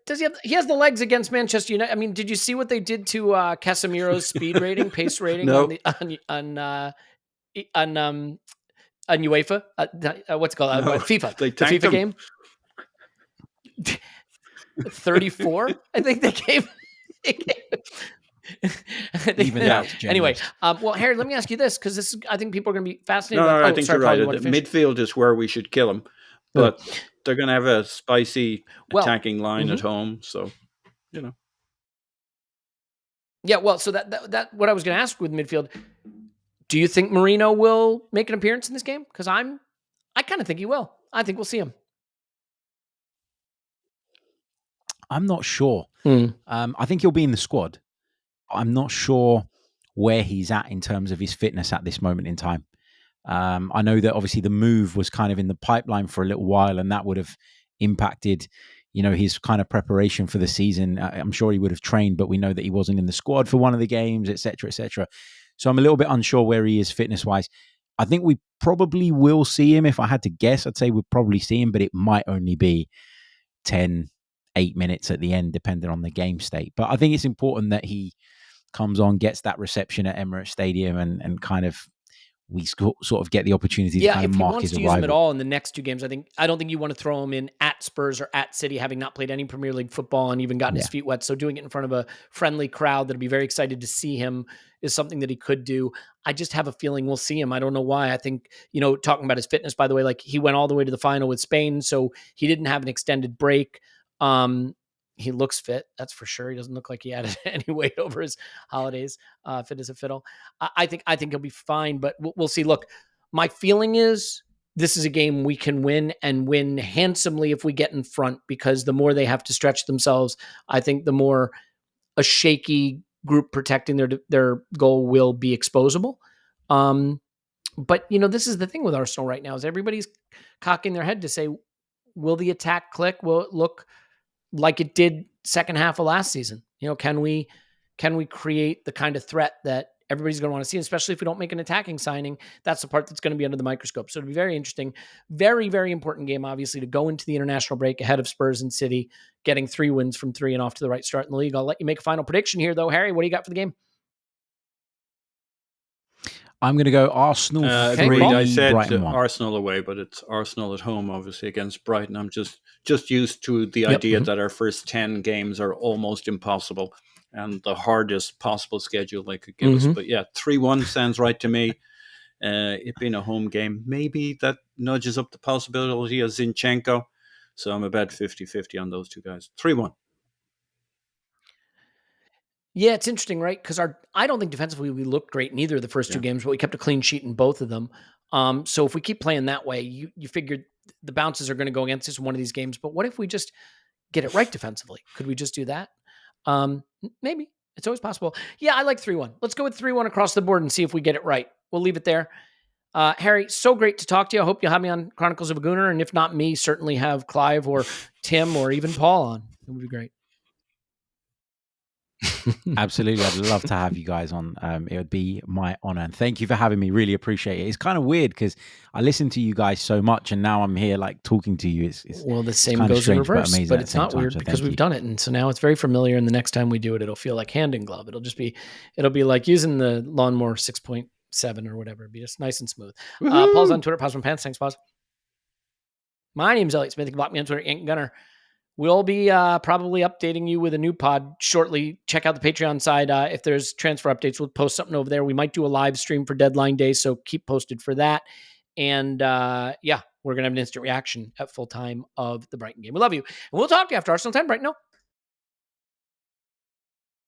Does he has the legs against Manchester United? I mean, did you see what they did to Casemiro's speed rating, pace rating no. on UEFA? What's it called? No. FIFA. The FIFA game. 34, I think they gave. Even that. Anyway, well, Harry, let me ask you this, because this is, I think people are going to be fascinated. No, I think you're right. Midfield is where we should kill them, but they're going to have a spicy attacking line at home. So, Yeah, well, so that what I was going to ask with midfield, do you think Marino will make an appearance in this game? Because I kind of think he will. I think we'll see him. I'm not sure. I think he'll be in the squad. I'm not sure where he's at in terms of his fitness at this moment in time. I know that obviously the move was kind of in the pipeline for a little while, and that would have impacted, his kind of preparation for the season. I'm sure he would have trained, but we know that he wasn't in the squad for one of the games, etc., etc. So I'm a little bit unsure where he is fitness-wise. I think we probably will see him. If I had to guess, I'd say we'll probably see him, but it might only be 8 minutes at the end, depending on the game state. But I think it's important that he comes on, gets that reception at Emirates Stadium, and kind of we sort of get the opportunity to kind of mark his arrival. If he wants to use him at all in the next two games, I don't think you want to throw him in at Spurs or at City, having not played any Premier League football and even gotten his feet wet. So doing it in front of a friendly crowd that'll be very excited to see him is something that he could do. I just have a feeling we'll see him. I don't know why. I think, talking about his fitness, by the way, like he went all the way to the final with Spain, so he didn't have an extended break. He looks fit, that's for sure. He doesn't look like he added any weight over his holidays. Fit as a fiddle. I think he'll be fine, but we'll see. Look, my feeling is this is a game we can win and win handsomely if we get in front, because the more they have to stretch themselves, I think the more a shaky group protecting their goal will be exposable. But this is the thing with Arsenal right now, is everybody's cocking their head to say, will the attack click? Will it look like it did second half of last season? Can we create the kind of threat that everybody's going to want to see, especially if we don't make an attacking signing? That's the part that's going to be under the microscope. So it'll be very interesting. Very, very important game, obviously, to go into the international break ahead of Spurs and City, getting 3 wins from 3 and off to the right start in the league. I'll let you make a final prediction here, though. Harry, what do you got for the game? I'm going to go Arsenal 3. I said Brighton 1. Arsenal away, but it's Arsenal at home, obviously, against Brighton. I'm just used to the idea that our first 10 games are almost impossible and the hardest possible schedule they could give us. But yeah, 3-1 sounds right to me. It being a home game, maybe that nudges up the possibility of Zinchenko. So I'm about 50-50 on those two guys. 3-1. Yeah, it's interesting, right? Because I don't think defensively we looked great in either of the first 2 games, but we kept a clean sheet in both of them. So if we keep playing that way, you figured the bounces are going to go against us in one of these games. But what if we just get it right defensively? Could we just do that? Maybe. It's always possible. Yeah, I like 3-1. Let's go with 3-1 across the board and see if we get it right. We'll leave it there. Harry, so great to talk to you. I hope you'll have me on Chronicles of a Gooner. And if not me, certainly have Clive or Tim or even Paul on. It would be great. Absolutely. I'd love to have you guys on. It would be my honor. And thank you for having me. Really appreciate it. It's kind of weird because I listen to you guys so much and now I'm here like talking to you. It's well, the same goes in reverse, but it's not weird because we've done it. And so now it's very familiar. And the next time we do it, it'll feel like hand in glove. It'll be like using the lawnmower 6.7 or whatever. It'll be just nice and smooth. Paul's on Twitter. Pause from Pants. Thanks, Pause. My name's Elliot Smith. You can block me on Twitter, Ink Gunner. We'll be probably updating you with a new pod shortly. Check out the Patreon side. If there's transfer updates, we'll post something over there. We might do a live stream for deadline day, so keep posted for that. And we're going to have an instant reaction at full time of the Brighton game. We love you. And we'll talk to you after Arsenal 10, Brighton. No.